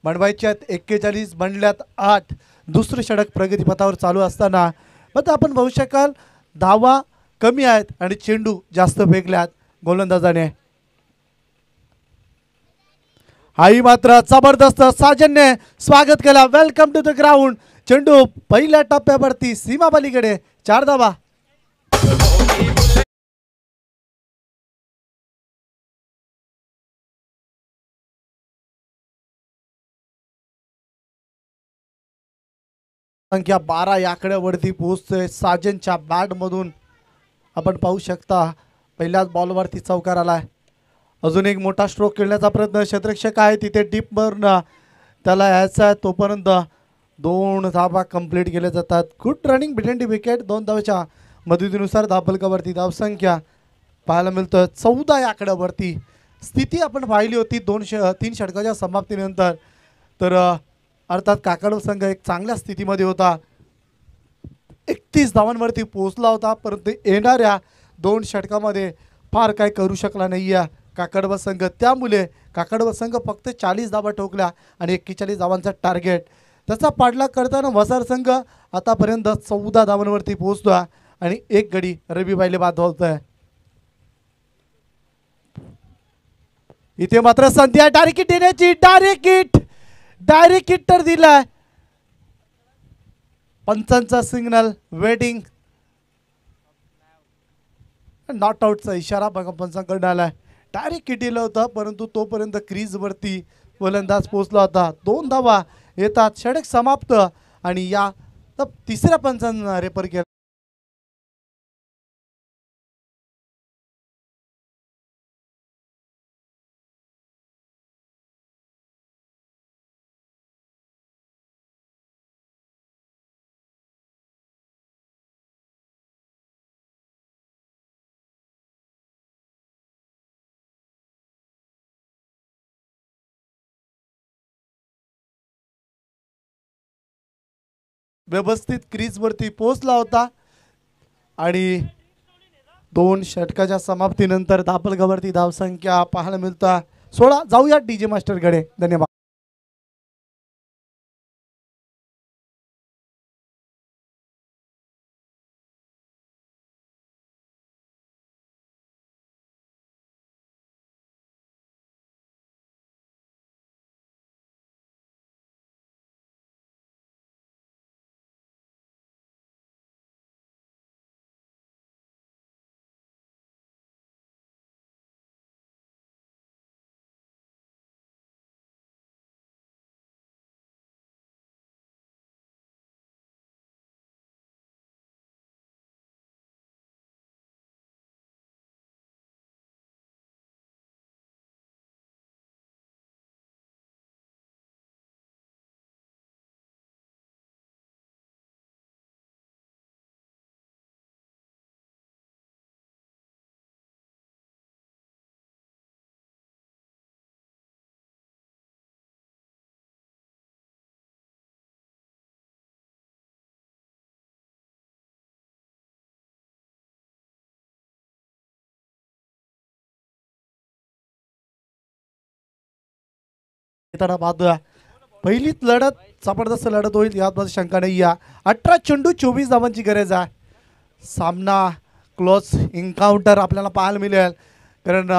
बनवायच्यात 41 बनल्यात 8. दुसरं षटक प्रगतीपथावर चालू असताना मग आपण पाहू शकाल धावा कमी आहेत आणि चेंडू जास्त फेकल्यात गोलंदाजाने. हाही मात्र जबरदस्त साजनने स्वागत केला. Welcome to the ground. चेंडू पहिल्या टप्प्यावरती सीमा पलीकडे 4 धावा. संख्या 12 या आकड्यावरती पोहोचतोय. साजनच्या बॅटमधून आपण पाहू शकता पहिल्याच बॉलवरती चौकार आलाय. अजून एक मोठा स्ट्रोक खेळण्याचा प्रयत्न, क्षेत्ररक्षक आहे तिथे डीपवरन त्याला यायचा आहे, तोपर्यंत 2 धावा कंप्लीट केल्या जातात. Good running between the wicket. 2 धावाच्या मदतीनुसार धापलकावरती धावसंख्या पाहायला मिळतं 14 या आकड्यावरती. स्थिती आपण पाहिली होती 3 षटकाच्या समाप्तीनंतर, तर अर्थात काकडव संघ एक चांगल्या स्थितीमध्ये होता, 31 धावांवरती पोहोचला होता, परंतु येणाऱ्या 2 षटकामध्ये फार काय करू शकला नाही आहे काकडव संघ. त्यामुळे काकडव संघ फक्त 40 धावा ठोकल्या आणि 41 धावांचा टार्गेट. त्याचा पाठलाग करताना वसार संघ आतापर्यंत 14 धावांवरती पोहोचतो आणि 1 गडी रवी वायले बाद होत आहे. इथे मात्र संधी आहे डायरेक्ट हिट देण्याची. डायरेक्ट हिट तर दिलाय. पंचांचा सिग्नल वेटिंग. नॉट आउटचा इशारा बघा पंचांकडे आलाय. डायरेक्ट हिट दिलं होतं परंतु तोपर्यंत क्रीज वरती गोलंदाज पोहोचला होता. 2 धावा येतात. षटक समाप्त आणि या तिसऱ्या पंचांना रेफर केला. व्यवस्थित क्रीज वरती पोहोचला होता आणि 2 षटकाच्या समाप्तीनंतर दापलगावरती धावसंख्या पाहायला मिळता 16. जाऊया डीजे मास्टर कडे. धन्यवाद. पहिलीच लढत जबरदस्त लढत होईल यात शंका नाही. या 18 चेंडू 24 धावांची गरज आहे. सामना क्लोज एन्काउंटर आपल्याला पाहायला मिळेल कारण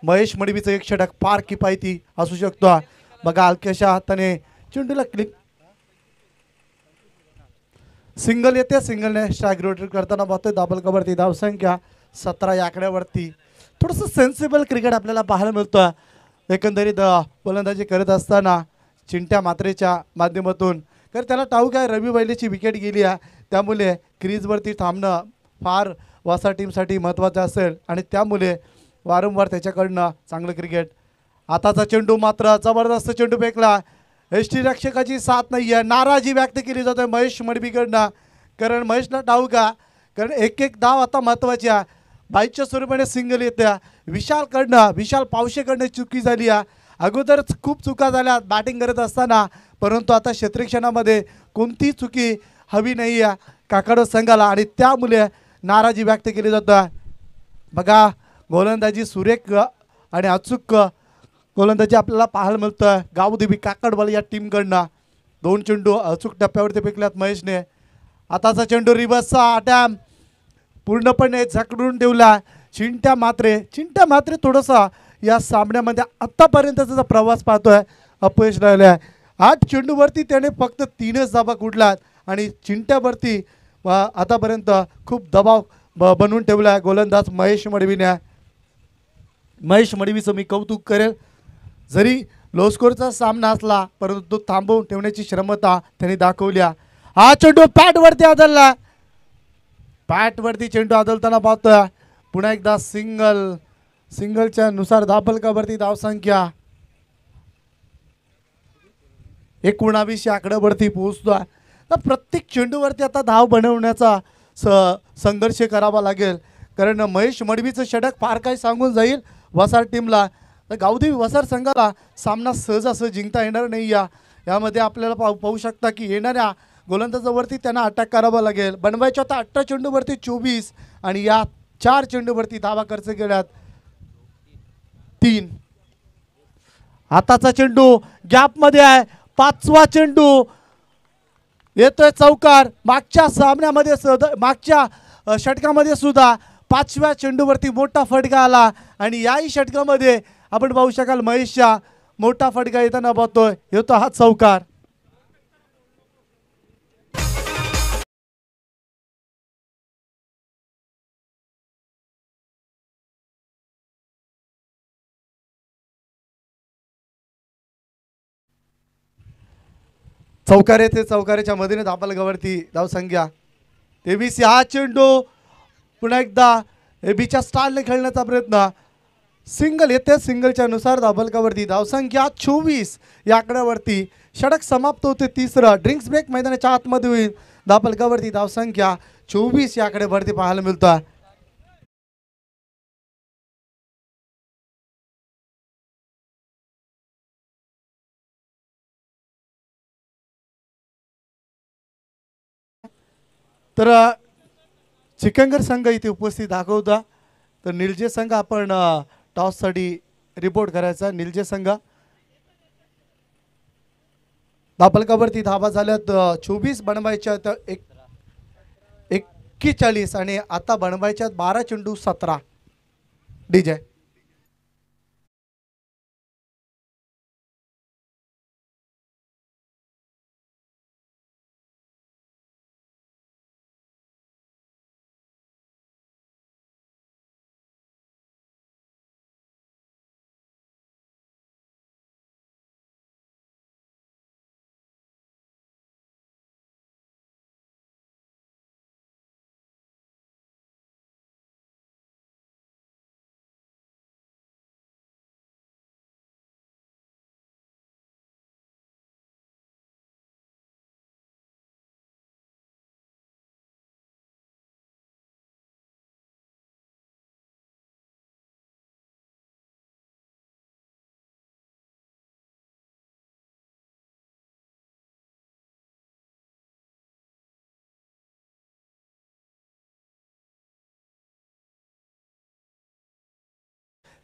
महेश मडवीचं एक षटक फार किफायती असू शकतो. बघा हलक्याशा हाताने चेंडूला क्लिक सिंगल येते. सिंगलने स्ट्राईक रोटेट करताना पाहतोय दाबलगावरती धावसंख्या 17 या आकड्यावरती. थोडंसं सेन्सिबल क्रिकेट आपल्याला पाहायला मिळतं. एकंदरीत गोलंदाजी करत असताना चिंट्या मात्रेच्या माध्यमातून तर त्याला ठाऊक आहे रवी बैलेची विकेट गेली आहे त्यामुळे क्रीजवरती थांबणं फार वासा टीमसाठी महत्त्वाचं असेल आणि त्यामुळे वारंवार त्याच्याकडनं चांगलं क्रिकेट. आताचा चेंडू मात्र जबरदस्त चेंडू फेकला. एसटी रक्षकाची साथ नाही आहे. नाराजी व्यक्त केली जाते महेश मडवीकडनं कारण महेशला ठाऊक आहे कारण एक धाव आता महत्त्वाची आहे. बाईकच्या स्वरूपाने सिंगल येत्या. विशाल पावशेकडनं चुकी झाली आहे. अगोदरच खूप चुका झाल्या बॅटिंग करत असताना परंतु आता क्षेत्ररक्षणामध्ये कोणतीही चुकी हवी नाही आहे काकाडो संघाला आणि त्यामुळे नाराजी व्यक्त केली जातं. बघा गोलंदाजी सुरेख आणि अचूक गोलंदाजी आपल्याला पाहायला मिळतं गावदेवी काकडवाल या टीमकडनं. 2 चेंडू अचूक टप्प्यावरती फेकल्यात महेशने. आताचा चेंडू रिव्हर्सचा अटॅम्प पूर्णपणे झकडून ठेवला. चिंट्या मात्रे थोडासा या सामन्यामध्ये आत्तापर्यंतचा प्रवास पाहतोय अपयश राहिलं आहे. 8 चेंडूवरती त्याने फक्त 3च धावा कुठलात आणि चिंट्यावरती आतापर्यंत खूप दबाव बनवून ठेवला आहे गोलंदाज महेश मडवीने. महेश मडवीचं मी कौतुक करेल. जरी लो स्कोरचा सामना असला परंतु तो थांबवून ठेवण्याची क्षमता त्यांनी दाखवली. हा चेंडू पॅटवरती आदळला. पॅटवरती चेंडू आदळताना पाहतोय. पुन्हा एकदा सिंगलच्या नुसार दापलकावरती धावसंख्या 19 आकड्यावरती पोहोचतोय. तर प्रत्येक चेंडूवरती आता धाव बनवण्याचा संघर्ष करावा लागेल कारण महेश मडवीचं षटक फार काही सांगून जाईल वसार टीमला. तर गावदेवी वसार संघाला सामना सहजासहज जिंकता येणार नाही. यामध्ये आपल्याला पाहू शकता की येणाऱ्या गोलंदाजावरती त्यांना अटॅक करावा लागेल. बनवायच्या होता 18 चेंडूवरती 24 आणि या 4 चेंडूवरती धावा खर्च केल्यात 3. आताचा चेंडू गॅपमध्ये आहे. 5वा चेंडू येतोय चौकार. मागच्या षटकामध्ये सुद्धा 5व्या चेंडूवरती मोठा फटका आला आणि याही षटकामध्ये आपण पाहू शकाल महेशच्या मोठा फटका येताना पाहतोय, येतो हा चौकार. चौकार येथे चौकाराच्या मधीने धापलगावरती धावसंख्या 23. हा चेंडू पुन्हा एकदा एबीच्या स्टारने खेळण्याचा प्रयत्न. सिंगल येते, सिंगलच्या नुसार धापलगावरती धावसंख्या 24 या आकड्यावरती षटक समाप्त होते. तिसरं ड्रिंक्स ब्रेक मैदानाच्या आतमध्ये होईल. धापलगावरती धावसंख्या 24 या आकड्यावरती पाहायला मिळतं. तर चिकंगर संघ इथे उपस्थित दाखवता. तर निलजे संघ आपण टॉससाठी रिपोर्ट करायचा. निलजे संघ धापलगावरती धाबा झाल्यात 24 बनवायच्या 41 आणि आता बनवायच्यात 12 चेंडू 17. डीजे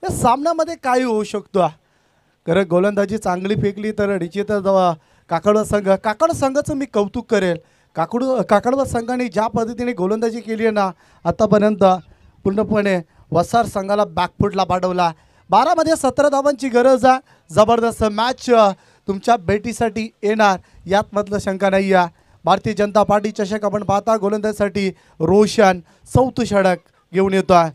या सामन्यामध्ये काय होऊ शकतो. खरं गोलंदाजी चांगली फेकली तर निश्चितच काकडवा संघाचं मी कौतुक करेल. काकडवा संघाने ज्या पद्धतीने गोलंदाजी केली आहे ना आतापर्यंत, पूर्णपणे वसार संघाला बॅकफुटला पाठवला. 12 मध्ये 17 धावांची गरज आहे. जबरदस्त मॅच तुमच्या भेटीसाठी येणार यात मधलं शंका नाही आहे. भारतीय जनता पार्टी चषक आपण पाहता गोलंदाजीसाठी रोशन चौथं षटक घेऊन येतोय.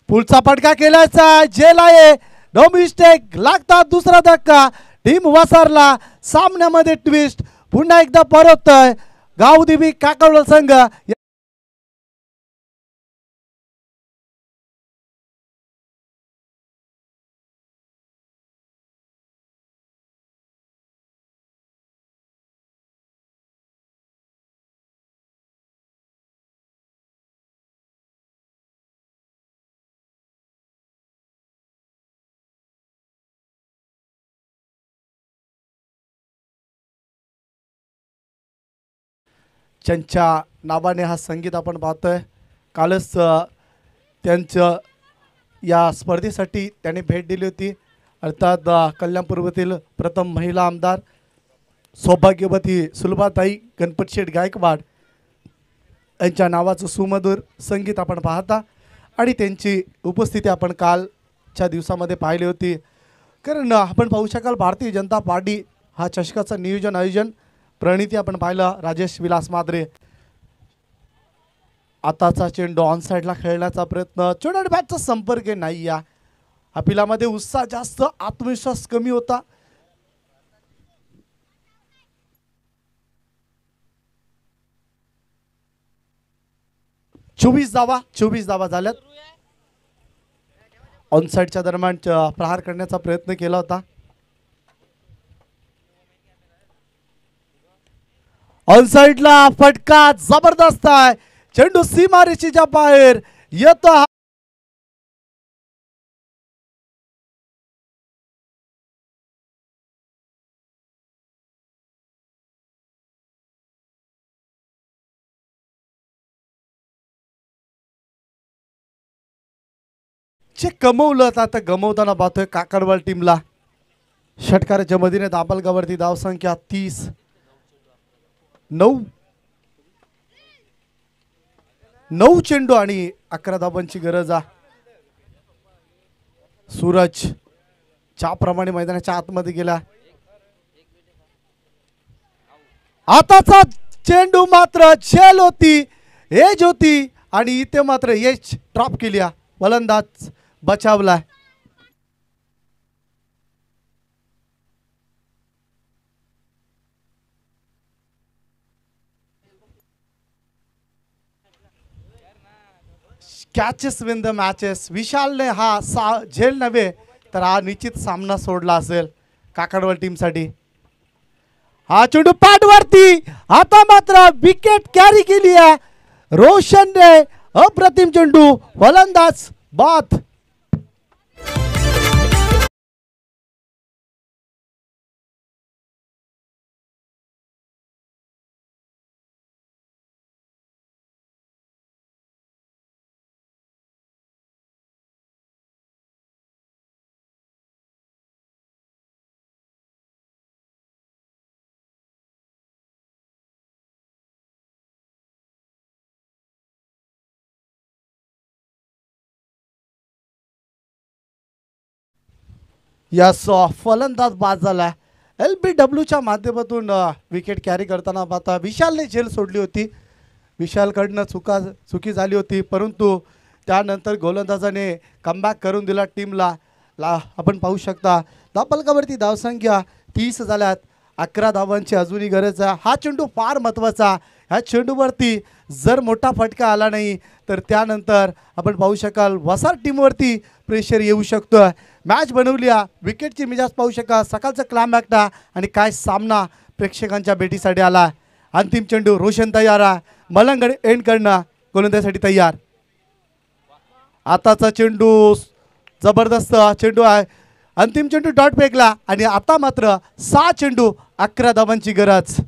पुढचा फटका केलायचा जेल आहे. नो मिस्टेक लागतात. दुसरा धक्का टीम वसारला. सामन्यामध्ये ट्विस्ट पुन्हा एकदा परततोय गावदेवी काकडवा संघ. त्यांच्या नावाने हा संगीत आपण पाहतोय. कालच त्यांचं या स्पर्धेसाठी त्यांनी भेट दिली होती. अर्थात कल्याणपूर्वेतील प्रथम महिला आमदार सौभाग्यवती सुलभाताई गणपतशेठ गायकवाड यांच्या नावाचं सुमधुर संगीत आपण पाहता आणि त्यांची उपस्थिती आपण कालच्या दिवसामध्ये पाहिली होती. कारण आपण पाहू शकाल भारतीय जनता पार्टी हा चषकाचं आयोजन प्रणिती आपण पाहिलं राजेश विलास माद्रे. आताचा चेंडू ऑन साईडला खेळण्याचा प्रयत्न. चेंडू बॅटचा संपर्क नाही. या अपिलामध्ये उत्साह जास्त, आत्मविश्वास कमी होता. चोवीस धावा झाल्यात. ऑन साईडच्या दरम्यान प्रहार करण्याचा प्रयत्न केला होता. ऑन साइडला फटका जबरदस्त आहे. चेंडू सीमारेषेच्या बाहेर येतो. जे कमवलं आता गमवताना पाहतोय काकडवाल टीमला. षटकाराच्या मधीने दाबलगावरती धावसंख्या 30. 9 चेंडू आणि 11 धावांची गरज आहे. सूरज ज्याप्रमाणे मैदानाच्या आतमध्ये गेला, आताचा चेंडू मात्र झेल होती, एज होती आणि इथे मात्र एज ड्रॉप केली, फलंदाज बचावला. Catches win the matches. विशालने हा झेल नव्हे तर हा निश्चित सामना सोडला असेल काकडवल टीमसाठी. हा चेंडू पाठवरती, आता मात्र विकेट कॅरी केली आहे रोशनने. अप्रतिम चेंडू, फलंदाज बाद. यस, फलंदाज बाद झाला. LBWच्या माध्यमातून विकेट कॅरी करताना पाहता विशालने झेल सोडली होती. विशालकडनं चुकी झाली होती, परंतु त्यानंतर गोलंदाजाने कमबॅक करून दिला टीमला. आपण पाहू शकता धावफलकावरती धावसंख्या 30 झाल्यात. 11 धावांची अजूनही गरज आहे. हा चेंडू फार महत्त्वाचा. ह्या चेंडूवरती जर मोठा फटका आला नाही तर त्यानंतर आपण पाहू शकाल वसार टीमवरती प्रेशर येऊ शकतो. मॅच बनवली, विकेटची मिजाज पाहू शकाल. सकाळचं क्लायमॅक्टा आणि काय सामना प्रेक्षकांच्या भेटीसाठी आला. अंतिम चेंडू, रोशन तयार आहे, मलंग एंड करणं गोलंदाजीसाठी तयार. आताचा चेंडू जबरदस्त चेंडू आहे. अंतिम चेंडू डॉट फेकला आणि आता मात्र 6 चेंडू 11 धावांची गरज.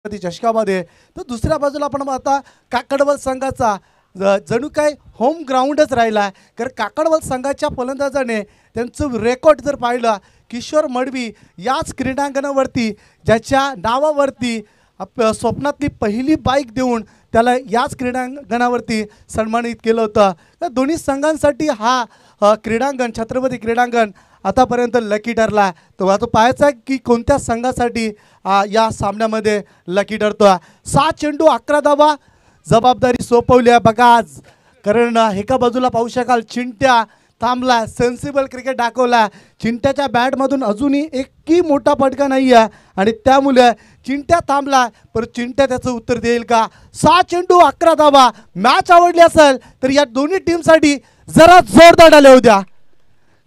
चषकामध्ये तर दुसऱ्या बाजूला आपण आता काकडवल संघाचा जणू काय होम ग्राउंडच राहिला. कारण काकडवल संघाच्या फलंदाजाने त्यांचं रेकॉर्ड जर पाहिलं, किशोर मडवी याच क्रीडांगणावरती ज्याच्या नावावरती स्वप्नातली पहिली बाईक देऊन त्याला याच क्रीडांगणावरती सन्मानित केलं होतं. तर दोन्ही संघांसाठी हा क्रीडांगण छत्रपती क्रीडांगण आतापर्यंत लकी ठरला. तो आता पाहायचा की कोणत्या संघासाठी या सामन्यामध्ये लकी ठरतो. 6 चेंडू 11 धावा, जबाबदारी सोपवली आहे बघा आज. कारण एका बाजूला पाहू शकाल चिंट्या थांबला, सेन्सिबल क्रिकेट दाखवला. चिंट्याच्या बॅटमधून अजूनही एकही मोठा फटका नाही आहे आणि त्यामुळे चिंट्या थांबला, पण चिंट्या त्याचं उत्तर देईल का. 6 चेंडू 11 धावा. मॅच आवडली असेल तर या दोन्ही टीमसाठी जरा जोरदार आल्या होत्या.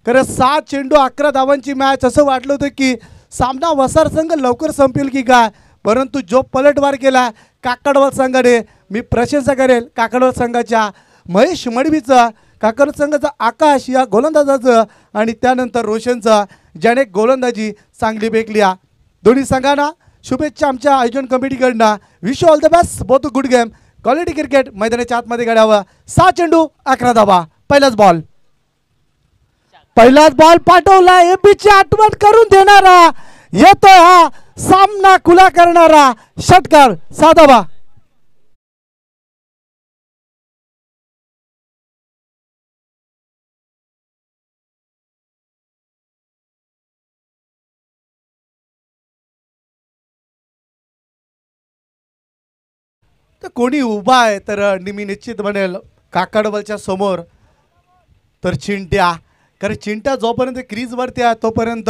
खरं 6 चेंडू 11 धावांची मॅच. असं वाटलं होतं की सामना वसार संघ लवकर संपेल की काय, परंतु जो पलटवार केला काकडवल संघाने, मी प्रशंसा करेल काकडवल संघाच्या महेश मडवीचं, काकडवल संघाचा आकाश या गोलंदाजाचं आणि त्यानंतर रोशनचं, ज्याने गोलंदाजी चांगली बेकली. दोन्ही संघांना शुभेच्छा आमच्या आयोजन कमिटीकडनं. Wish all the best, both good game, quality cricket मैदानाच्या आतमध्ये घडावं. 6 चेंडू 11 धावा. पहिलाच बॉल पाठवला. एबीची आठवण करून देणारा येतो हा सामना खुला करणारा षटकार 6 धावा. तर कोणी उभा आहे तर मी निश्चित म्हणेल काकडवलच्या समोर तर चिंट्या. कारण चिंट्या जोपर्यंत क्रीजवरती आहे तोपर्यंत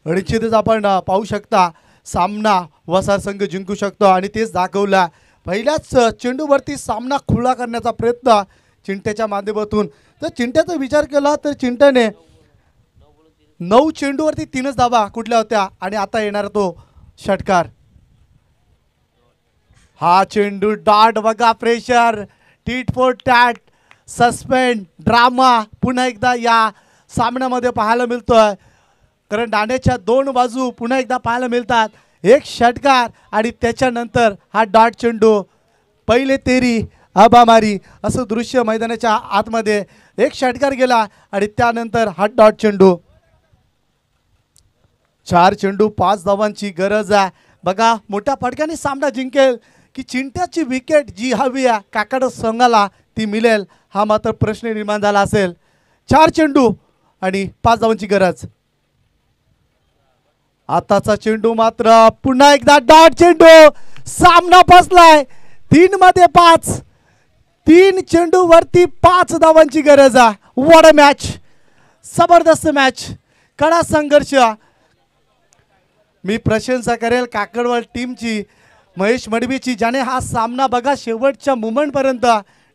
निश्चितच आपण पाहू शकता सामना वसार संघ जिंकू शकतो आणि तेच दाखवला. पहिल्याच चेंडूवरती सामना खुला करण्याचा प्रयत्न चिंट्याच्या माध्यमातून. तर चिंट्याचा विचार केला तर चिंट्याने 9 चेंडूवरती 3च धावा कुठल्या होत्या आणि आता येणार तो षटकार. हा चेंडू डॉट बघा, pressure, tit for tat, suspend, drama पुन्हा एकदा या सामन्यामध्ये पाहायला मिळतोय. कारण दांड्याच्या 2 बाजू पुन्हा एकदा पाहायला मिळतात. एक षटकार आणि त्याच्यानंतर हा डॉट चेंडू. पहिले तेरी अबामारी असं दृश्य मैदानाच्या आतमध्ये. एक षटकार गेला आणि त्यानंतर हा डॉट चेंडू. 4 चेंडू 5 धावांची गरज आहे. बघा मोठ्या फटक्याने सामना जिंकेल की चिंट्याची विकेट जी हवी आहे काकड संघाला ती मिळेल, हा मात्र प्रश्न निर्माण झाला असेल. 4 चेंडू आणि 5 धावांची गरज. आताचा चेंडू मात्र पुन्हा एकदा डॉट चेंडू. सामना बसलाय 3 मध्ये 5. 3 चेंडू वरती 5 धावांची गरज आहे. व्हॉट अ मॅच, जबरदस्त मॅच, कडा संघर्ष. मी प्रशंसा करेल काकडवळ टीमची, महेश मडवीची, ज्याने हा सामना बघा शेवटच्या मोमेंटपर्यंत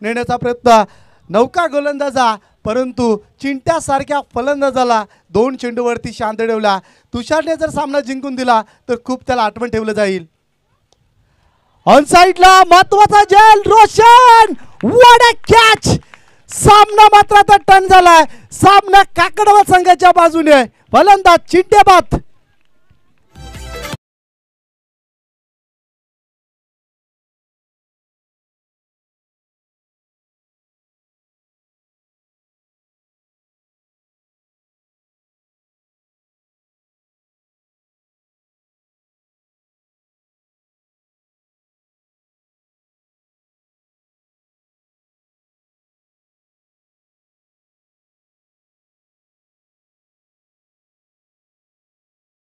नेण्याचा प्रयत्न. नौका गोलंदाजा परंतु चिंट्यासारख्या फलंदाजाला 2 चेंडूवरती शांत ठेवला. तुषारने जर सामना जिंकून दिला तर खूप त्याला आठवण ठेवलं जाईल. ऑन साइडला महत्वाचा जेल रोशन, व्हॉट अ कॅच. सामना मात्र आता टर्न झालाय. सामना काकडवळ संघाच्या बाजूने. फलंदाज चिंट्याबाद.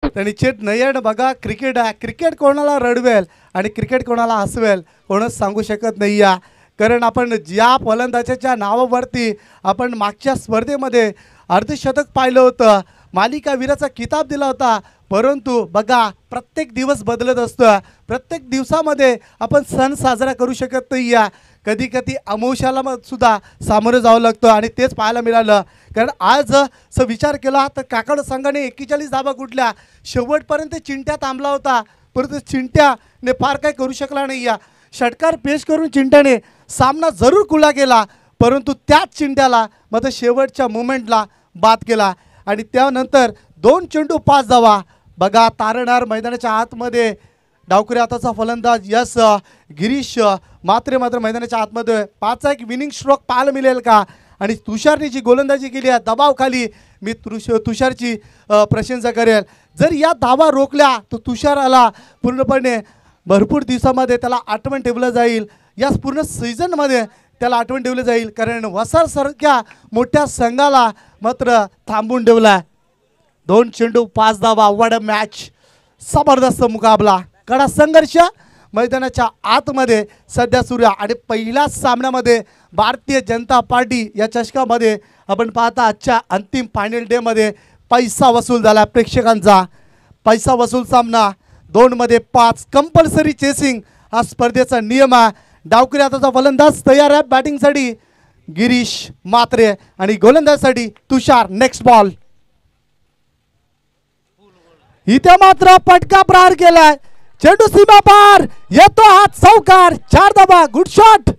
त्यांनी चेत नयन बघा, क्रिकेट आहे. क्रिकेट कोणाला रडवेल आणि क्रिकेट कोणाला हसवेल कोणच सांगू शकत नाही या. कारण आपण ज्या फलंदाजाच्या नावावरती आपण मागच्या स्पर्धेमध्ये अर्धशतक पाहिलं होतं, मालिकावीराचा किताब दिला होता, परंतु बघा प्रत्येक दिवस बदलत असतो. प्रत्येक दिवसामध्ये आपण सण साजरा करू शकत नाही या. कधी कधी अमावस्याला सुद्धा सामोरं जावं लागतं आणि तेच पाहायला मिळालं. कारण आज विचार केला तर काकड संघाने 41 धावा कुठल्या. शेवटपर्यंत चिंट्या थांबला होता परंतु चिंट्याने फार काही करू शकला नाही या. षटकार पेश करून चिंट्याने सामना जरूर खुला केला, परंतु त्याच चिंट्याला मात्र शेवटच्या मोमेंटला बाद केला आणि त्यानंतर 2 चेंडू 5 धावा. बघा तारणहार मैदानाच्या आतमध्ये डावखुरी हाताचा फलंदाज यस गिरीश मात्र मैदानाच्या आतमध्ये 5चा एक विनिंग स्ट्रोक पाहायला मिळेल का. आणि तुषारने जी गोलंदाजी केली आहे दबावाखाली, मी तुषारची प्रशंसा करेल. जर या धावा रोखल्या तर तुषाराला पूर्णपणे भरपूर दिवसामध्ये त्याला आठवण ठेवलं जाईल. या पूर्ण सीझनमध्ये त्याला आठवण ठेवलं जाईल. कारण वसारसारख्या मोठ्या संघाला मात्र थांबून ठेवला. 2 चेंडू 5 धावा. व्हॉट अ मॅच, जबरदस्त मुकाबला, कडा संघर्ष मैदानाच्या आतमध्ये सध्या सुरू आहे. आणि पहिल्याच सामन्यामध्ये भारतीय जनता पार्टी या चषकामध्ये आपण पाहता आजच्या अंतिम फायनल डेमध्ये पैसा वसूल झाला. प्रेक्षकांचा पैसा वसूल सामना. 2 मध्ये 5 कंपल्सरी चेसिंग हा स्पर्धेचा नियम आहे. डावखुरी हाताचा फलंदाज तयार आहे बॅटिंगसाठी गिरीश मात्रे आणि गोलंदाजसाठी तुषार. Next ball. इथे मात्र पटका प्रहार केलाय. चेंडू सीमा पार येतो, हात चौकार, 4 धावा. Good shot.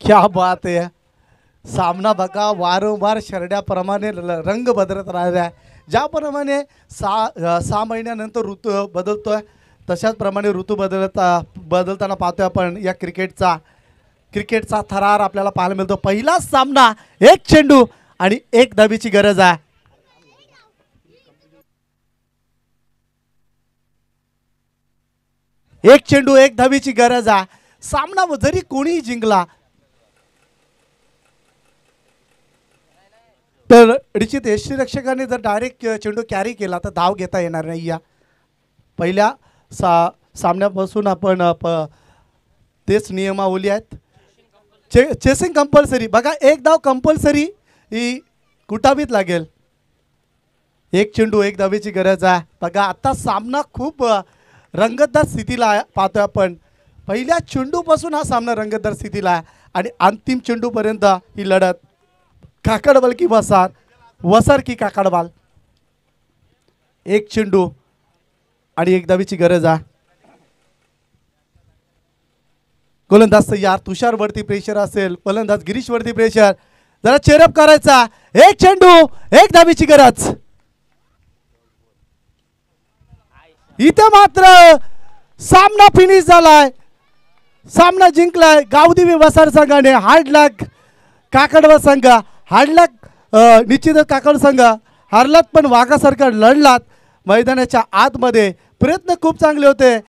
क्या बात आहे. सामना बघा वारंवार शरड्याप्रमाणे रंग बदलत राहिला आहे. ज्याप्रमाणे 6 महिन्यानंतर ऋतू बदलतोय तशाच प्रमाणे ऋतू बदलताना पाहतोय आपण. या क्रिकेटचा थरार आपल्याला पाहायला मिळतो. पहिला सामना 1 चेंडू आणि 1 धावेची गरज आहे. एक चेंडू 1 धावेची गरज आहे. सामना जरी कोणीही जिंकला तर निश्चित यष्टीरक्षकाने जर डायरेक्ट चेंडू कॅरी केला तर धाव घेता येणार नाही. या पहिल्या सामन्यापासून आपण तेच नियमावली आहेत. Chasing compulsory. बघा एक धाव कंपल्सरी ही कुटावीत लागेल. एक चेंडू एक धावेची गरज आहे. बघा आता सामना खूप रंगतदार स्थितीला पाहतोय आपण. पहिल्या चेंडूपासून हा सामना रंगतदार स्थितीला आहे आणि अंतिम चेंडूपर्यंत ही लढत. काकडबाल की वसार, वसार की काकडबाल. एक चेंडू आणि एक धावेची गरज आहे. गोलंदाज तयार. तुषार वरती प्रेशर असेल, फलंदाज गिरीश वरती प्रेशर. जरा चेरअप करायचा. एक चेंडू एक धावेची गरज. इथे मात्र सामना फिनिश झालाय. सामना जिंकलाय गावदेवी वसार संघाने. हार्ड लक काकडवा संघ. हार्ड लक निश्चितच काकड संघ हारलात पण वाघासारखा लढलात. मैदानाच्या आतमध्ये प्रयत्न खूप चांगले होते.